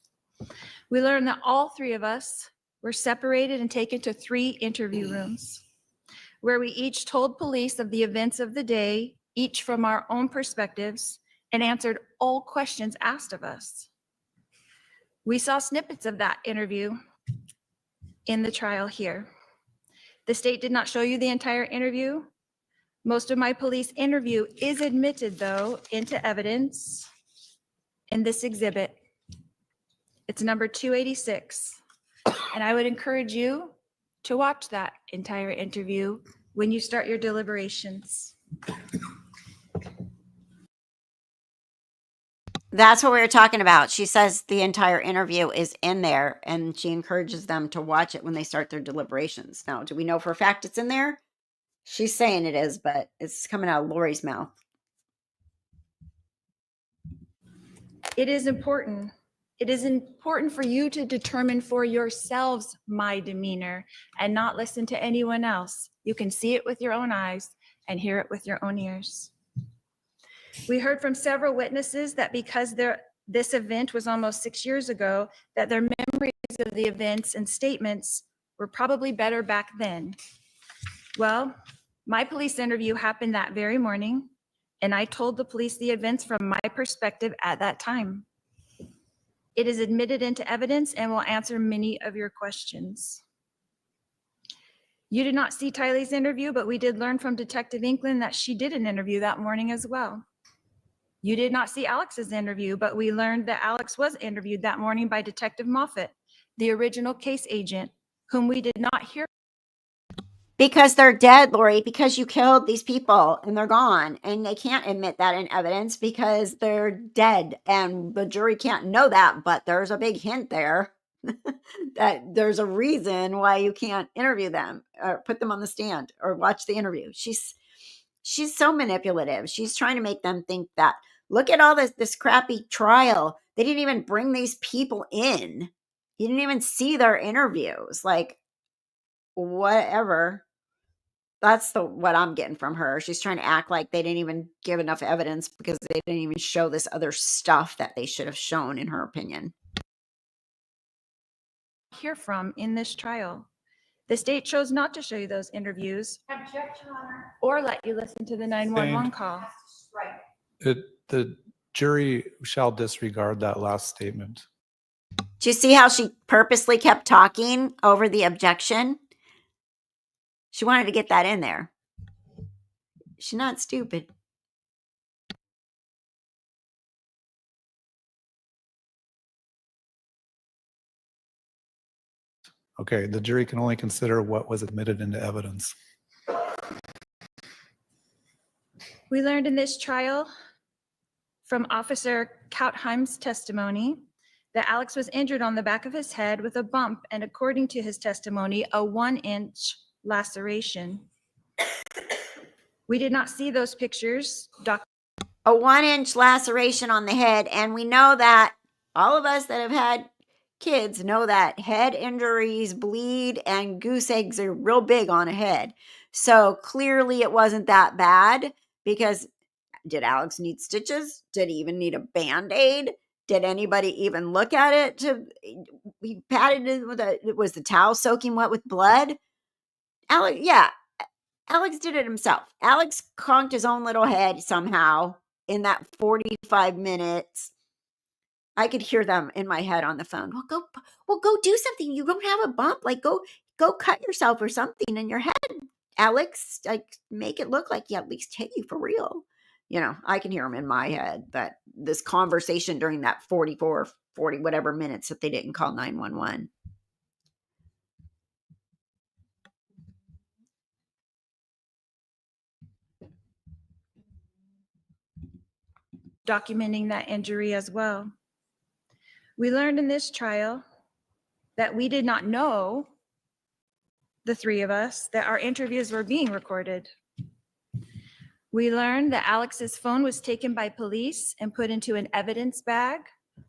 We learned that all three of us were separated and taken to 3 interview rooms where we each told police of the events of the day, each from our own perspectives, and answered all questions asked of us. We saw snippets of that interview in the trial here. The state did not show you the entire interview. Most of my police interview is admitted, though, into evidence in this exhibit. It's number 286. And I would encourage you to watch that entire interview when you start your deliberations. That's what we were talking about. She says the entire interview is in there, and she encourages them to watch it when they start their deliberations. Now, do we know for a fact it's in there? She's saying it is, but it's coming out of Lori's mouth. It is important. It is important for you to determine for yourselves my demeanor and not listen to anyone else. You can see it with your own eyes and hear it with your own ears. We heard from several witnesses that because this event was almost 6 years ago, that their memories of the events and statements were probably better back then. Well, my police interview happened that very morning, and I told the police the events from my perspective at that time. It is admitted into evidence and will answer many of your questions. You did not see Tylee's interview, but we did learn from Detective Inklin that she did an interview that morning as well. You did not see Alex's interview, but we learned that Alex was interviewed that morning by Detective Moffett, the original case agent, whom we did not hear. Because they're dead, Lori, because you killed these people and they're gone. And they can't admit that in evidence because they're dead. And the jury can't know that, but there's a big hint there that there's a reason why you can't interview them or put them on the stand or watch the interview. She's so manipulative. She's trying to make them think that Look at all this crappy trial. They didn't even bring these people in. You didn't even see their interviews. Like, whatever. That's what I'm getting from her. She's trying to act like they didn't even give enough evidence because they didn't even show this other stuff that they should have shown, in her opinion. Hear from in this trial. The state chose not to show you those interviews. Objection, Honor. Or let you listen to the 911 call. Right. The jury shall disregard that last statement. Do you see how she purposely kept talking over the objection? She wanted to get that in there. She's not stupid. Okay, the jury can only consider what was admitted into evidence. We learned in this trial from Officer Kautheim's testimony that Alex was injured on the back of his head with a bump, and according to his testimony, a 1-inch laceration. We did not see those pictures. A 1-inch laceration on the head. And we know that all of us that have had kids know that head injuries bleed and goose eggs are real big on a head. So clearly it wasn't that bad, because did Alex need stitches? Did he even need a Band-Aid? Did anybody even look at it? He patted it with was the towel soaking wet with blood? Alex did it himself. Alex conked his own little head somehow in that 45 minutes. I could hear them in my head on the phone. Well, go do something. You don't have a bump. Like, go cut yourself or something in your head, Alex. Like, make it look like you at least hit you for real. You know, I can hear them in my head, that this conversation during that 40 whatever minutes that they didn't call 911. Documenting that injury as well. We learned in this trial that we did not know, the three of us, that our interviews were being recorded. We learned that Alex's phone was taken by police and put into an evidence bag,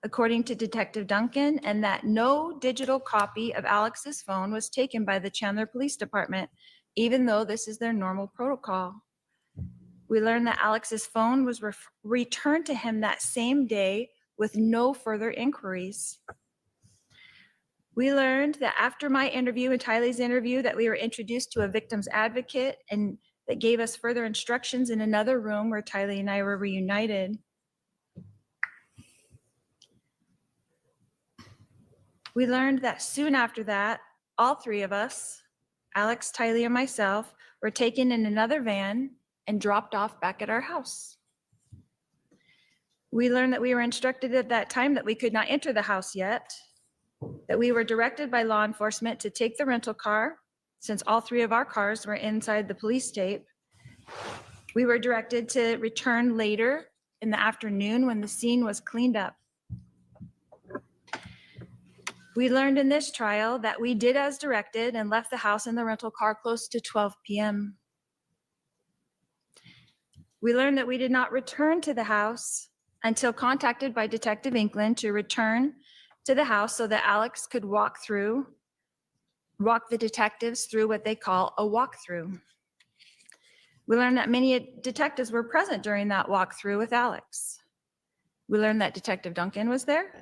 according to Detective Duncan, and that no digital copy of Alex's phone was taken by the Chandler Police Department, even though this is their normal protocol. We learned that Alex's phone was returned to him that same day with no further inquiries. We learned that after my interview and Tylee's interview, that we were introduced to a victim's advocate, and that gave us further instructions in another room where Tylee and I were reunited. We learned that soon after that, all three of us, Alex, Tylee, and myself, were taken in another van and dropped off back at our house. We learned that we were instructed at that time that we could not enter the house yet, that we were directed by law enforcement to take the rental car, since all three of our cars were inside the police tape. We were directed to return later in the afternoon when the scene was cleaned up. We learned in this trial that we did as directed and left the house in the rental car close to 12 p.m. We learned that we did not return to the house until contacted by Detective Inkland to return to the house so that Alex could walk the detectives through what they call a walkthrough. We learned that many detectives were present during that walkthrough with Alex. We learned that Detective Duncan was there,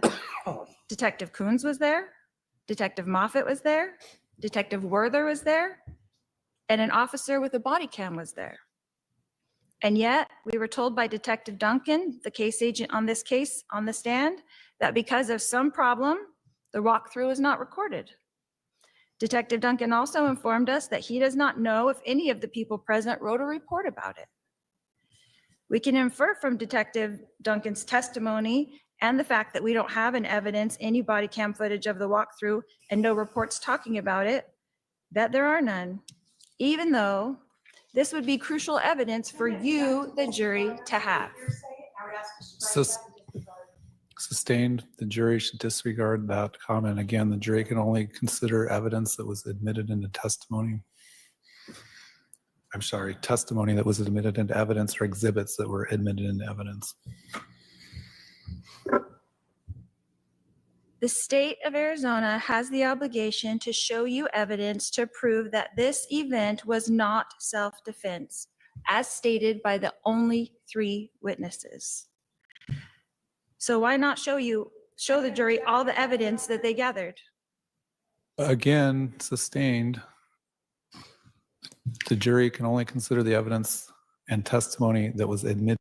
Detective Coons was there, Detective Moffett was there, Detective Werther was there, and an officer with a body cam was there. And yet, we were told by Detective Duncan, the case agent on this case on the stand, that because of some problem, the walkthrough is not recorded. Detective Duncan also informed us that he does not know if any of the people present wrote a report about it. We can infer from Detective Duncan's testimony and the fact that we don't have an evidence, any body cam footage of the walkthrough and no reports talking about it, that there are none, even though this would be crucial evidence for you, the jury, to have. Sustained. The jury should disregard that comment. Again, the jury can only consider evidence that was admitted into testimony. I'm sorry, testimony that was admitted into evidence or exhibits that were admitted into evidence. The state of Arizona has the obligation to show you evidence to prove that this event was not self-defense, as stated by the only 3 witnesses. So why not show the jury all the evidence that they gathered? Again, sustained. The jury can only consider the evidence and testimony that was admitted.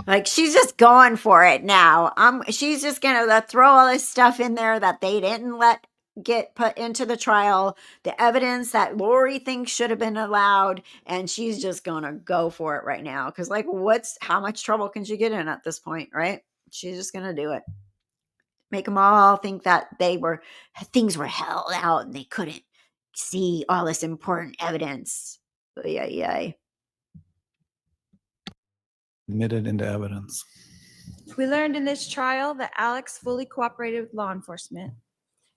Like, she's just going for it now. She's just gonna throw all this stuff in there that they didn't let get put into the trial, the evidence that Lori thinks should have been allowed, and she's just gonna go for it right now. Because, like, how much trouble can she get in at this point, right? She's just gonna do it. Make them all think that things were held out and they couldn't see all this important evidence. Yeah. Admitted into evidence. We learned in this trial that Alex fully cooperated with law enforcement.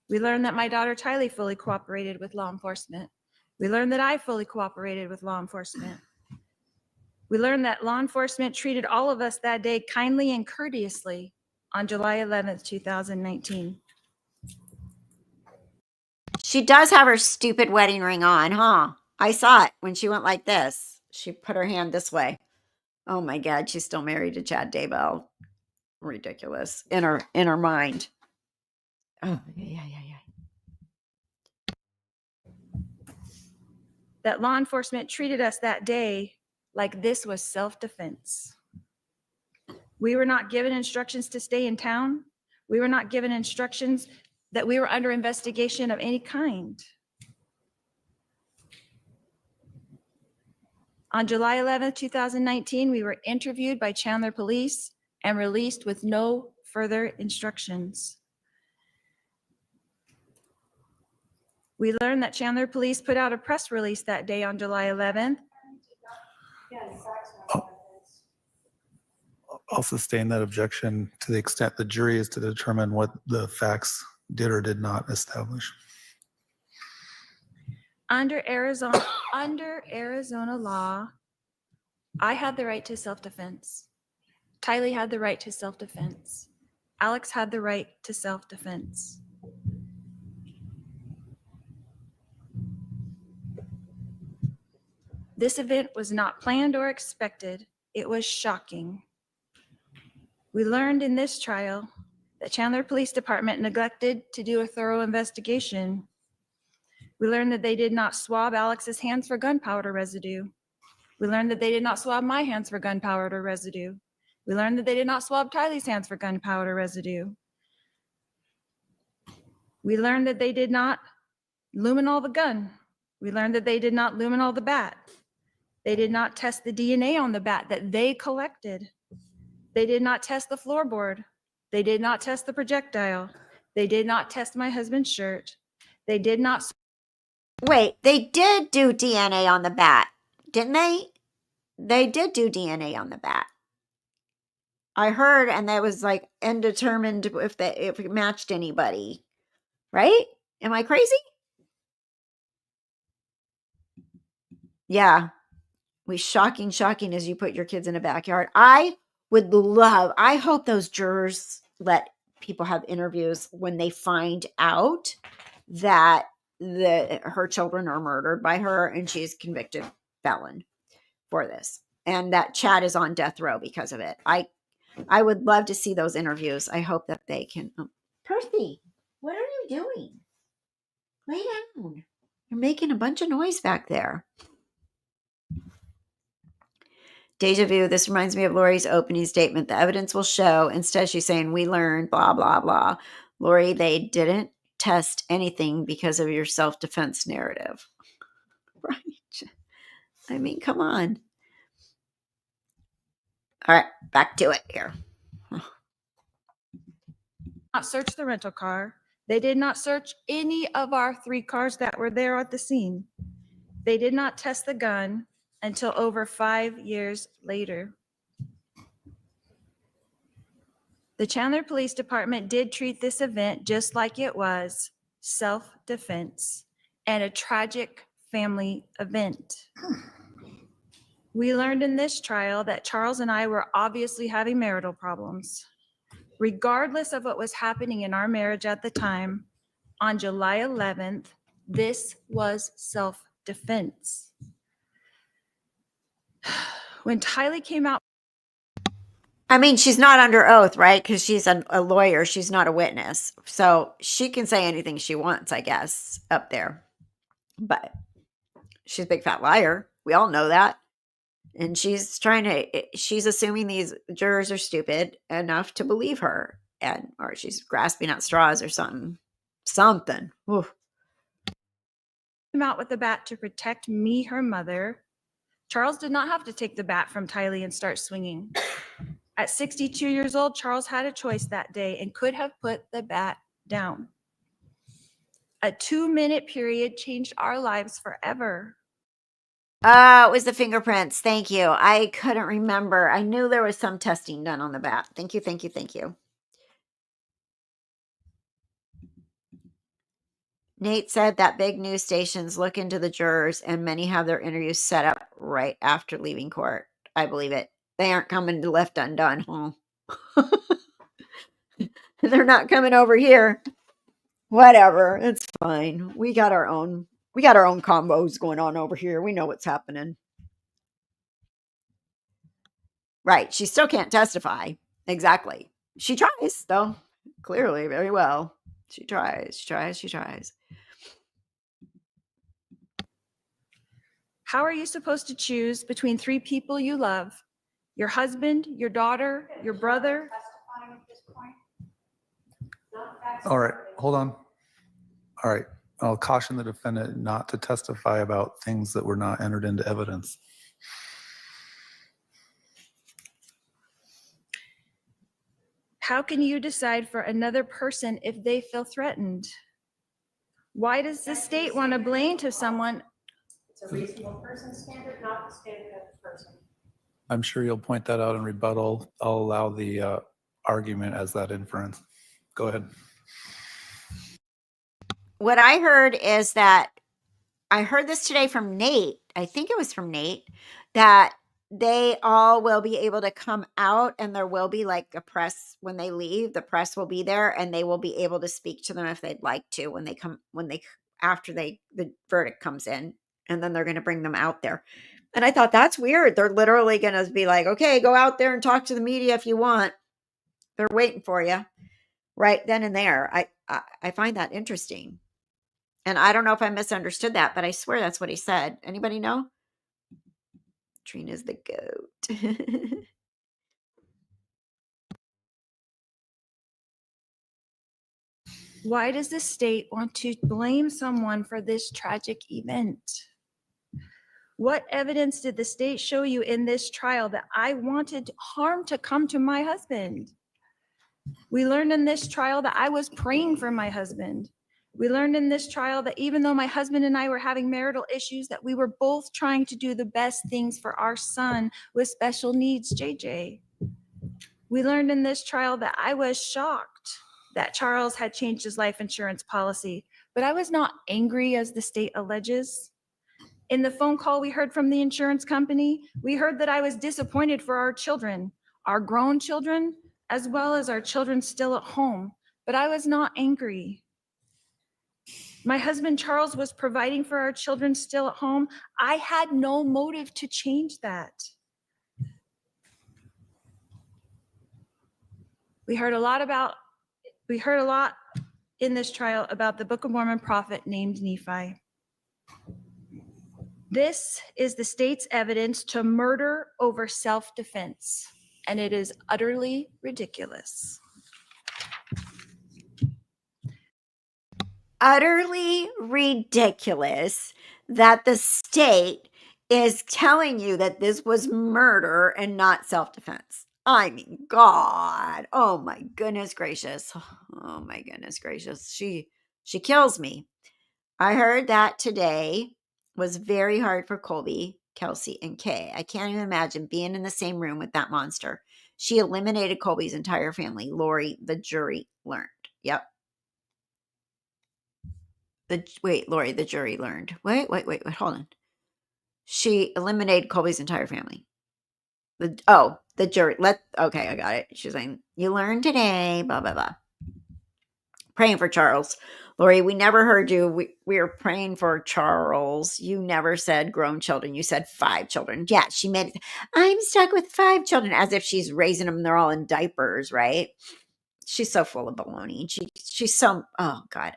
We learned that my daughter Tylee fully cooperated with law enforcement. We learned that I fully cooperated with law enforcement. We learned that law enforcement treated all of us that day kindly and courteously on July 11th, 2019. She does have her stupid wedding ring on, huh? I saw it when she went like this. She put her hand this way. Oh my God, she's still married to Chad Daybell. Ridiculous. In her mind. Oh, yeah. That law enforcement treated us that day like this was self-defense. We were not given instructions to stay in town. We were not given instructions that we were under investigation of any kind. On July 11th, 2019, we were interviewed by Chandler Police and released with no further instructions. We learned that Chandler Police put out a press release that day on July 11th. I'll sustain that objection to the extent the jury is to determine what the facts did or did not establish. Under Arizona law, I had the right to self-defense. Tylee had the right to self-defense. Alex had the right to self-defense. This event was not planned or expected. It was shocking. We learned in this trial that Chandler Police Department neglected to do a thorough investigation. We learned that they did not swab Alex's hands for gunpowder residue. We learned that they did not swab my hands for gunpowder residue. We learned that they did not swab Tylee's hands for gunpowder residue. We learned that they did not luminol the gun. We learned that they did not luminol the bat. They did not test the DNA on the bat that they collected. They did not test the floorboard. They did not test the projectile. They did not test my husband's shirt. They did not. Wait, they did do DNA on the bat, didn't they? They did do DNA on the bat. I heard, and that was like undetermined if it matched anybody, right? Am I crazy? Yeah. Shocking as you put your kids in a backyard. I hope those jurors let people have interviews when they find out that her children are murdered by her and she's convicted felon for this. And that Chad is on death row because of it. I would love to see those interviews. I hope that they can. Percy, what are you doing? Lay down. You're making a bunch of noise back there. Deja vu. This reminds me of Lori's opening statement. The evidence will show. Instead, she's saying, we learned, blah, blah, blah. Lori, they didn't test anything because of your self-defense narrative. Right. I mean, come on. All right, back to it here. Not search the rental car. They did not search any of our 3 cars that were there at the scene. They did not test the gun until over 5 years later. The Chandler Police Department did treat this event just like it was self-defense and a tragic family event. We learned in this trial that Charles and I were obviously having marital problems. Regardless of what was happening in our marriage at the time, on July 11th, this was self-defense. When Tylee came out, I mean, she's not under oath, right? Because she's a lawyer. She's not a witness. So she can say anything she wants, I guess, up there. But she's a big fat liar. We all know that. And she's assuming these jurors are stupid enough to believe her. Or she's grasping at straws or something. Something. Oof. came out with the bat to protect me, her mother. Charles did not have to take the bat from Tylee and start swinging. At 62 years old, Charles had a choice that day and could have put the bat down. A 2-minute period changed our lives forever. It was the fingerprints. Thank you. I couldn't remember. I knew there was some testing done on the bat. Thank you, thank you, thank you. Nate said that big news stations look into the jurors and many have their interviews set up right after leaving court. I believe it. They aren't coming to Left Undone, huh? They're not coming over here. Whatever. It's fine. We got our own combos going on over here. We know what's happening. Right. She still can't testify. Exactly. She tries, though. Clearly, very well. She tries. How are you supposed to choose between 3 people you love? Your husband, your daughter, your brother? Testifying at this point? Not facts. All right, hold on. All right, I'll caution the defendant not to testify about things that were not entered into evidence. How can you decide for another person if they feel threatened? Why does the state want to blame to someone? It's a reasonable person standard, not the standard of the person. I'm sure you'll point that out in rebuttal. I'll allow the argument as that inference. Go ahead. What I heard is that I heard this today from Nate. I think it was from Nate that they all will be able to come out and there will be like a press when they leave. The press will be there and they will be able to speak to them if they'd like to after the verdict comes in, and then they're going to bring them out there. And I thought that's weird. They're literally going to be like, okay, go out there and talk to the media if you want. They're waiting for you right then and there. I find that interesting. And I don't know if I misunderstood that, but I swear that's what he said. Anybody know? Trina's the goat. Why does the state want to blame someone for this tragic event? What evidence did the state show you in this trial that I wanted harm to come to my husband? We learned in this trial that I was praying for my husband. We learned in this trial that even though my husband and I were having marital issues, that we were both trying to do the best things for our son with special needs, JJ. We learned in this trial that I was shocked that Charles had changed his life insurance policy, but I was not angry as the state alleges. In the phone call we heard from the insurance company, we heard that I was disappointed for our children, our grown children, as well as our children still at home, but I was not angry. My husband, Charles, was providing for our children still at home. I had no motive to change that. We heard a lot in this trial about the Book of Mormon prophet named Nephi. This is the state's evidence to murder over self-defense, and it is utterly ridiculous. Utterly ridiculous that the state is telling you that this was murder and not self-defense. I mean, God. Oh my goodness gracious. Oh my goodness gracious. She kills me. I heard that today was very hard for Colby, Kelsey, and Kay. I can't even imagine being in the same room with that monster. She eliminated Colby's entire family. Lori, the jury learned. Yep. Lori, the jury learned. Wait, hold on. She eliminated Colby's entire family. The jury. Okay, I got it. She's saying, you learned today, blah, blah, blah. Praying for Charles. Lori, we never heard you. We were praying for Charles. You never said grown children. You said 5 children. Yeah, she made it. I'm stuck with 5 children, as if she's raising them. They're all in diapers, right? She's so full of baloney. She's so, oh God.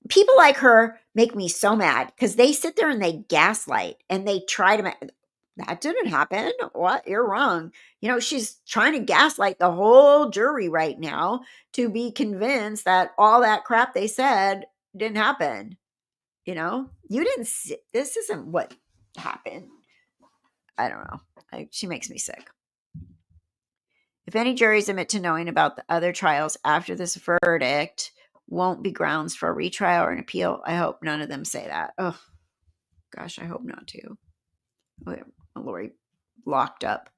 People like her make me so mad because they sit there and they gaslight and they try to that didn't happen. What? You're wrong. She's trying to gaslight the whole jury right now to be convinced that all that crap they said didn't happen. You didn't see, this isn't what happened. I don't know. She makes me sick. If any juries admit to knowing about the other trials after this verdict won't be grounds for a retrial or an appeal, I hope none of them say that. Oh, gosh, I hope not to. Lori locked up.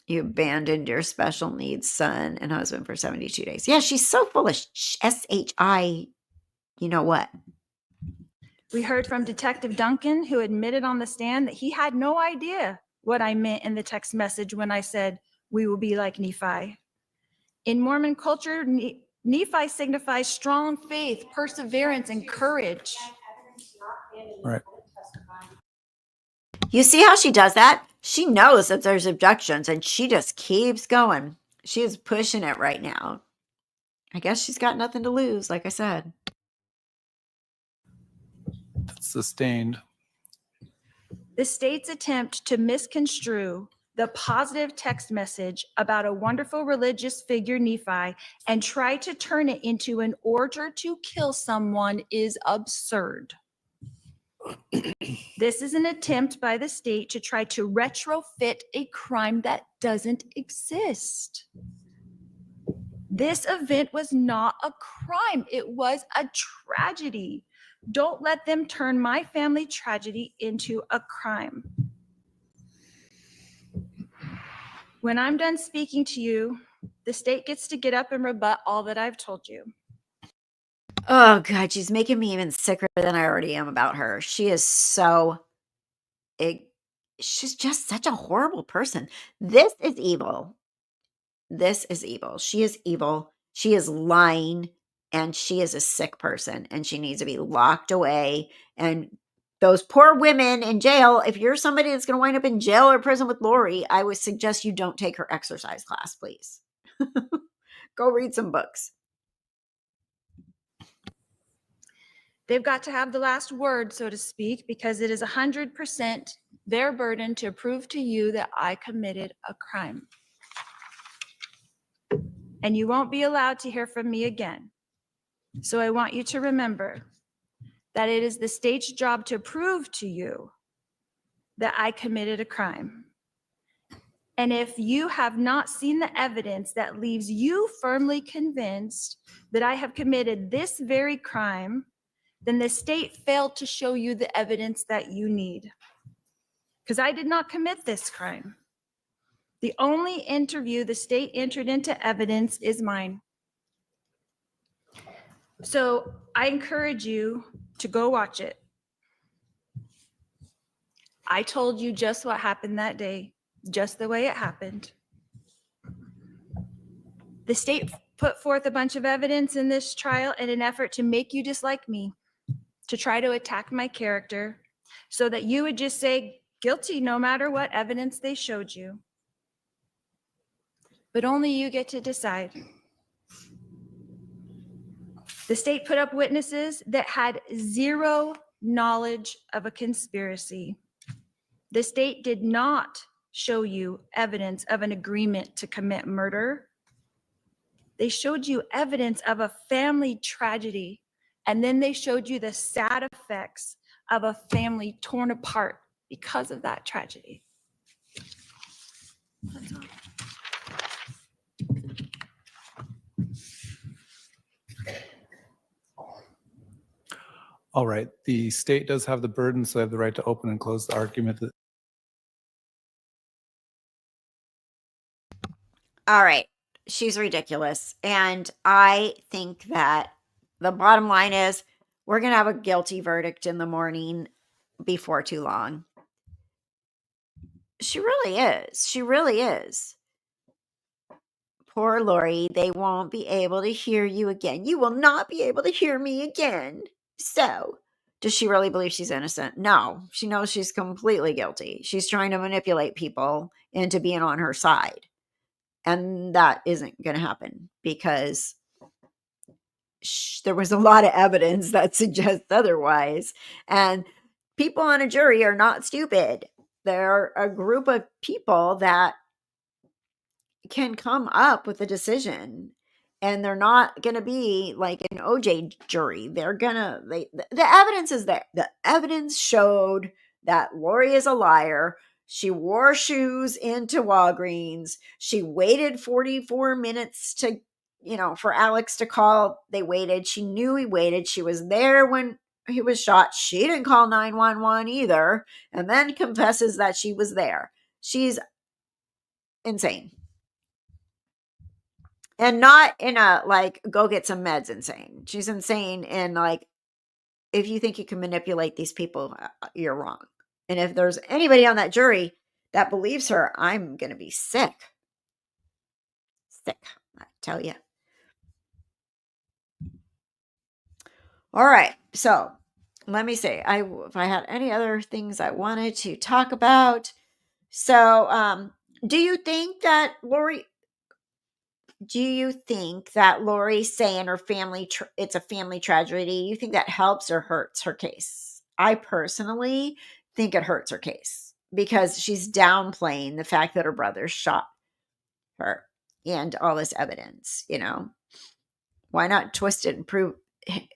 You abandoned your special needs son and husband for 72 days. Yeah, she's so full of SHI. You know what? We heard from Detective Duncan, who admitted on the stand that he had no idea what I meant in the text message when I said, we will be like Nephi. In Mormon culture, Nephi signifies strong faith, perseverance, and courage. Right. You see how she does that? She knows that there's objections and she just keeps going. She is pushing it right now. I guess she's got nothing to lose, like I said. Sustained. The state's attempt to misconstrue the positive text message about a wonderful religious figure, Nephi, and try to turn it into an order to kill someone is absurd. This is an attempt by the state to try to retrofit a crime that doesn't exist. This event was not a crime. It was a tragedy. Don't let them turn my family tragedy into a crime. When I'm done speaking to you, the state gets to get up and rebut all that I've told you. Oh, God, she's making me even sicker than I already am about her. She is so... she's just such a horrible person. This is evil. This is evil. She is evil. She is lying, and she is a sick person, and she needs to be locked away. And those poor women in jail, if you're somebody that's going to wind up in jail or prison with Lori, I would suggest you don't take her exercise class, please. Go read some books. They've got to have the last word, so to speak, because it is 100% their burden to prove to you that I committed a crime. And you won't be allowed to hear from me again. So I want you to remember that it is the state's job to prove to you that I committed a crime. And if you have not seen the evidence that leaves you firmly convinced that I have committed this very crime, then the state failed to show you the evidence that you need. Because I did not commit this crime. The only interview the state entered into evidence is mine. So I encourage you to go watch it. I told you just what happened that day, just the way it happened. The state put forth a bunch of evidence in this trial in an effort to make you dislike me, to try to attack my character, so that you would just say guilty no matter what evidence they showed you. But only you get to decide. The state put up witnesses that had zero knowledge of a conspiracy. The state did not show you evidence of an agreement to commit murder. They showed you evidence of a family tragedy, and then they showed you the sad effects of a family torn apart because of that tragedy. That's all. All right. The state does have the burden, so they have the right to open and close the argument. All right. She's ridiculous. And I think that the bottom line is We're going to have a guilty verdict in the morning before too long. She really is. She really is. Poor Lori, they won't be able to hear you again. You will not be able to hear me again. So, does she really believe she's innocent? No, she knows she's completely guilty. She's trying to manipulate people into being on her side. And that isn't going to happen because there was a lot of evidence that suggests otherwise. And people on a jury are not stupid. They're a group of people that can come up with a decision, and they're not going to be like an OJ jury. They're gonna, the evidence is there. The evidence showed that Lori is a liar. She wore shoes into Walgreens. She waited 44 minutes to, for Alex to call. They waited. She knew he waited. She was there when he was shot. She didn't call 911 either, and then confesses that she was there. She's insane. And not in a, like, go get some meds insane. She's insane in, like, if you think you can manipulate these people, you're wrong. And if there's anybody on that jury that believes her, I'm going to be sick. Sick, I tell you. All right. So let me see. If I had any other things I wanted to talk about. So do you think that Lori saying her family, it's a family tragedy, you think that helps or hurts her case? I personally think it hurts her case because she's downplaying the fact that her brother shot her and all this evidence, Why not twist it and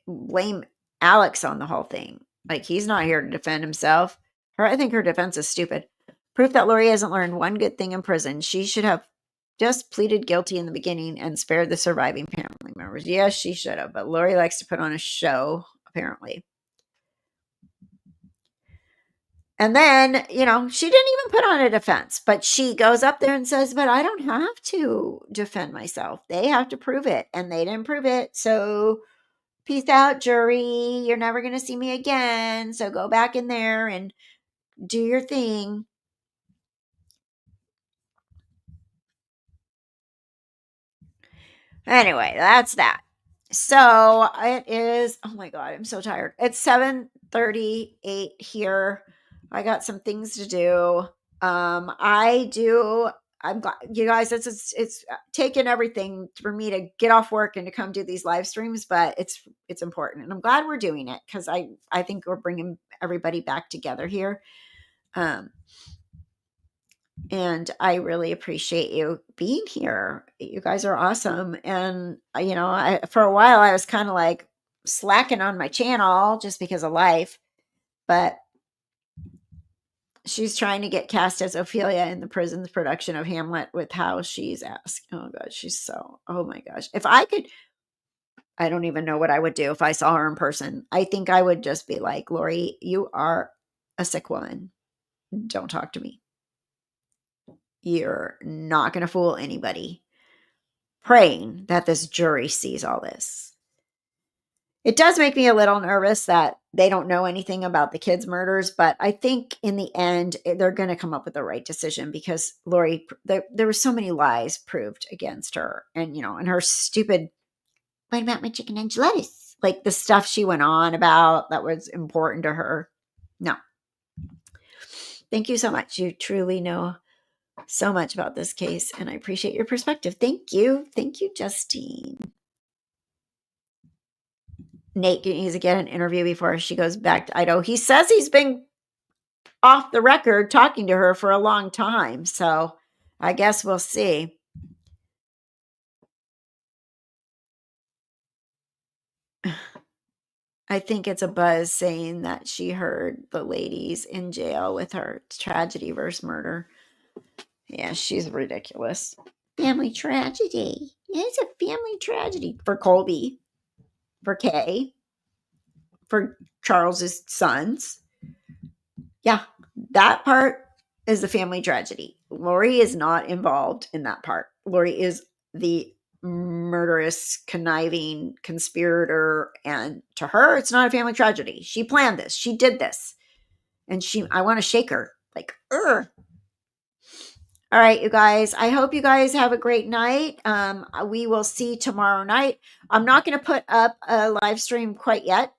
blame Alex on the whole thing? Like, he's not here to defend himself. I think her defense is stupid. Proof that Lori hasn't learned one good thing in prison. She should have just pleaded guilty in the beginning and spared the surviving family members. Yes, she should have, but Lori likes to put on a show, apparently. And then, she didn't even put on a defense, but she goes up there and says, but I don't have to defend myself. They have to prove it, and they didn't prove it. So peace out, jury. You're never going to see me again. So go back in there and do your thing. Anyway, that's that. So it is, oh my God, I'm so tired. It's 7:38 here. I got some things to do. I'm glad, you guys, it's taken everything for me to get off work and to come do these live streams, but it's important. And I'm glad we're doing it because I think we're bringing everybody back together here. And I really appreciate you being here. You guys are awesome. And, for a while I was kind of like slacking on my channel just because of life. But she's trying to get cast as Ophelia in the prison's production of Hamlet with how she's asked. Oh, God, oh my gosh. If I could, I don't even know what I would do if I saw her in person. I think I would just be like, Lori, you are a sick woman. Don't talk to me. You're not going to fool anybody. Praying that this jury sees all this. It does make me a little nervous that they don't know anything about the kids' murders, but I think in the end, they're going to come up with the right decision because Lori, there were so many lies proved against her. And, and her stupid, what about my chicken enchiladas? Like the stuff she went on about that was important to her. No. Thank you so much. You truly know so much about this case, and I appreciate your perspective. Thank you, Justine. Nate needs to get an interview before she goes back to Idaho. He says he's been off the record talking to her for a long time, so I guess we'll see. I think it's a buzz saying that she heard the ladies in jail with her tragedy versus murder. Yeah, she's ridiculous. Family tragedy. It's a family tragedy for Colby, for Kay, for Charles's sons. Yeah, that part is the family tragedy. Lori is not involved in that part. Lori is the murderous, conniving conspirator. And to her, it's not a family tragedy. She planned this. She did this. And I want to shake her. Like, ugh. All right, you guys. I hope you guys have a great night. We will see tomorrow night. I'm not going to put up a live stream quite yet,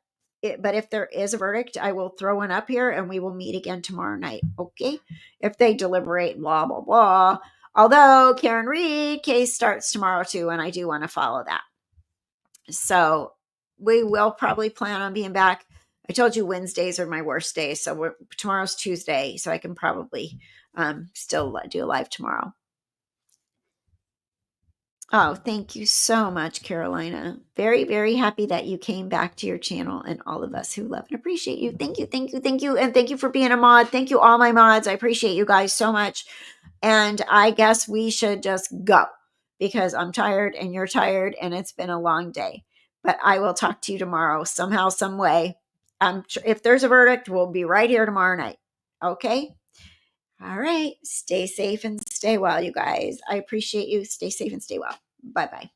but if there is a verdict, I will throw one up here and we will meet again tomorrow night. Okay? If they deliberate, blah, blah, blah. Although Karen Reed case starts tomorrow too, and I do want to follow that. So we will probably plan on being back. I told you Wednesdays are my worst days. So tomorrow's Tuesday, so I can probably still do a live tomorrow. Oh, thank you so much, Carolina. Very, very happy that you came back to your channel, and all of us who love and appreciate you. Thank you, thank you, thank you. And thank you for being a mod. Thank you, all my mods. I appreciate you guys so much. And I guess we should just go because I'm tired and you're tired and it's been a long day. But I will talk to you tomorrow somehow, some way. If there's a verdict, we'll be right here tomorrow night. Okay? All right. Stay safe and stay well, you guys. I appreciate you. Stay safe and stay well. Bye-bye.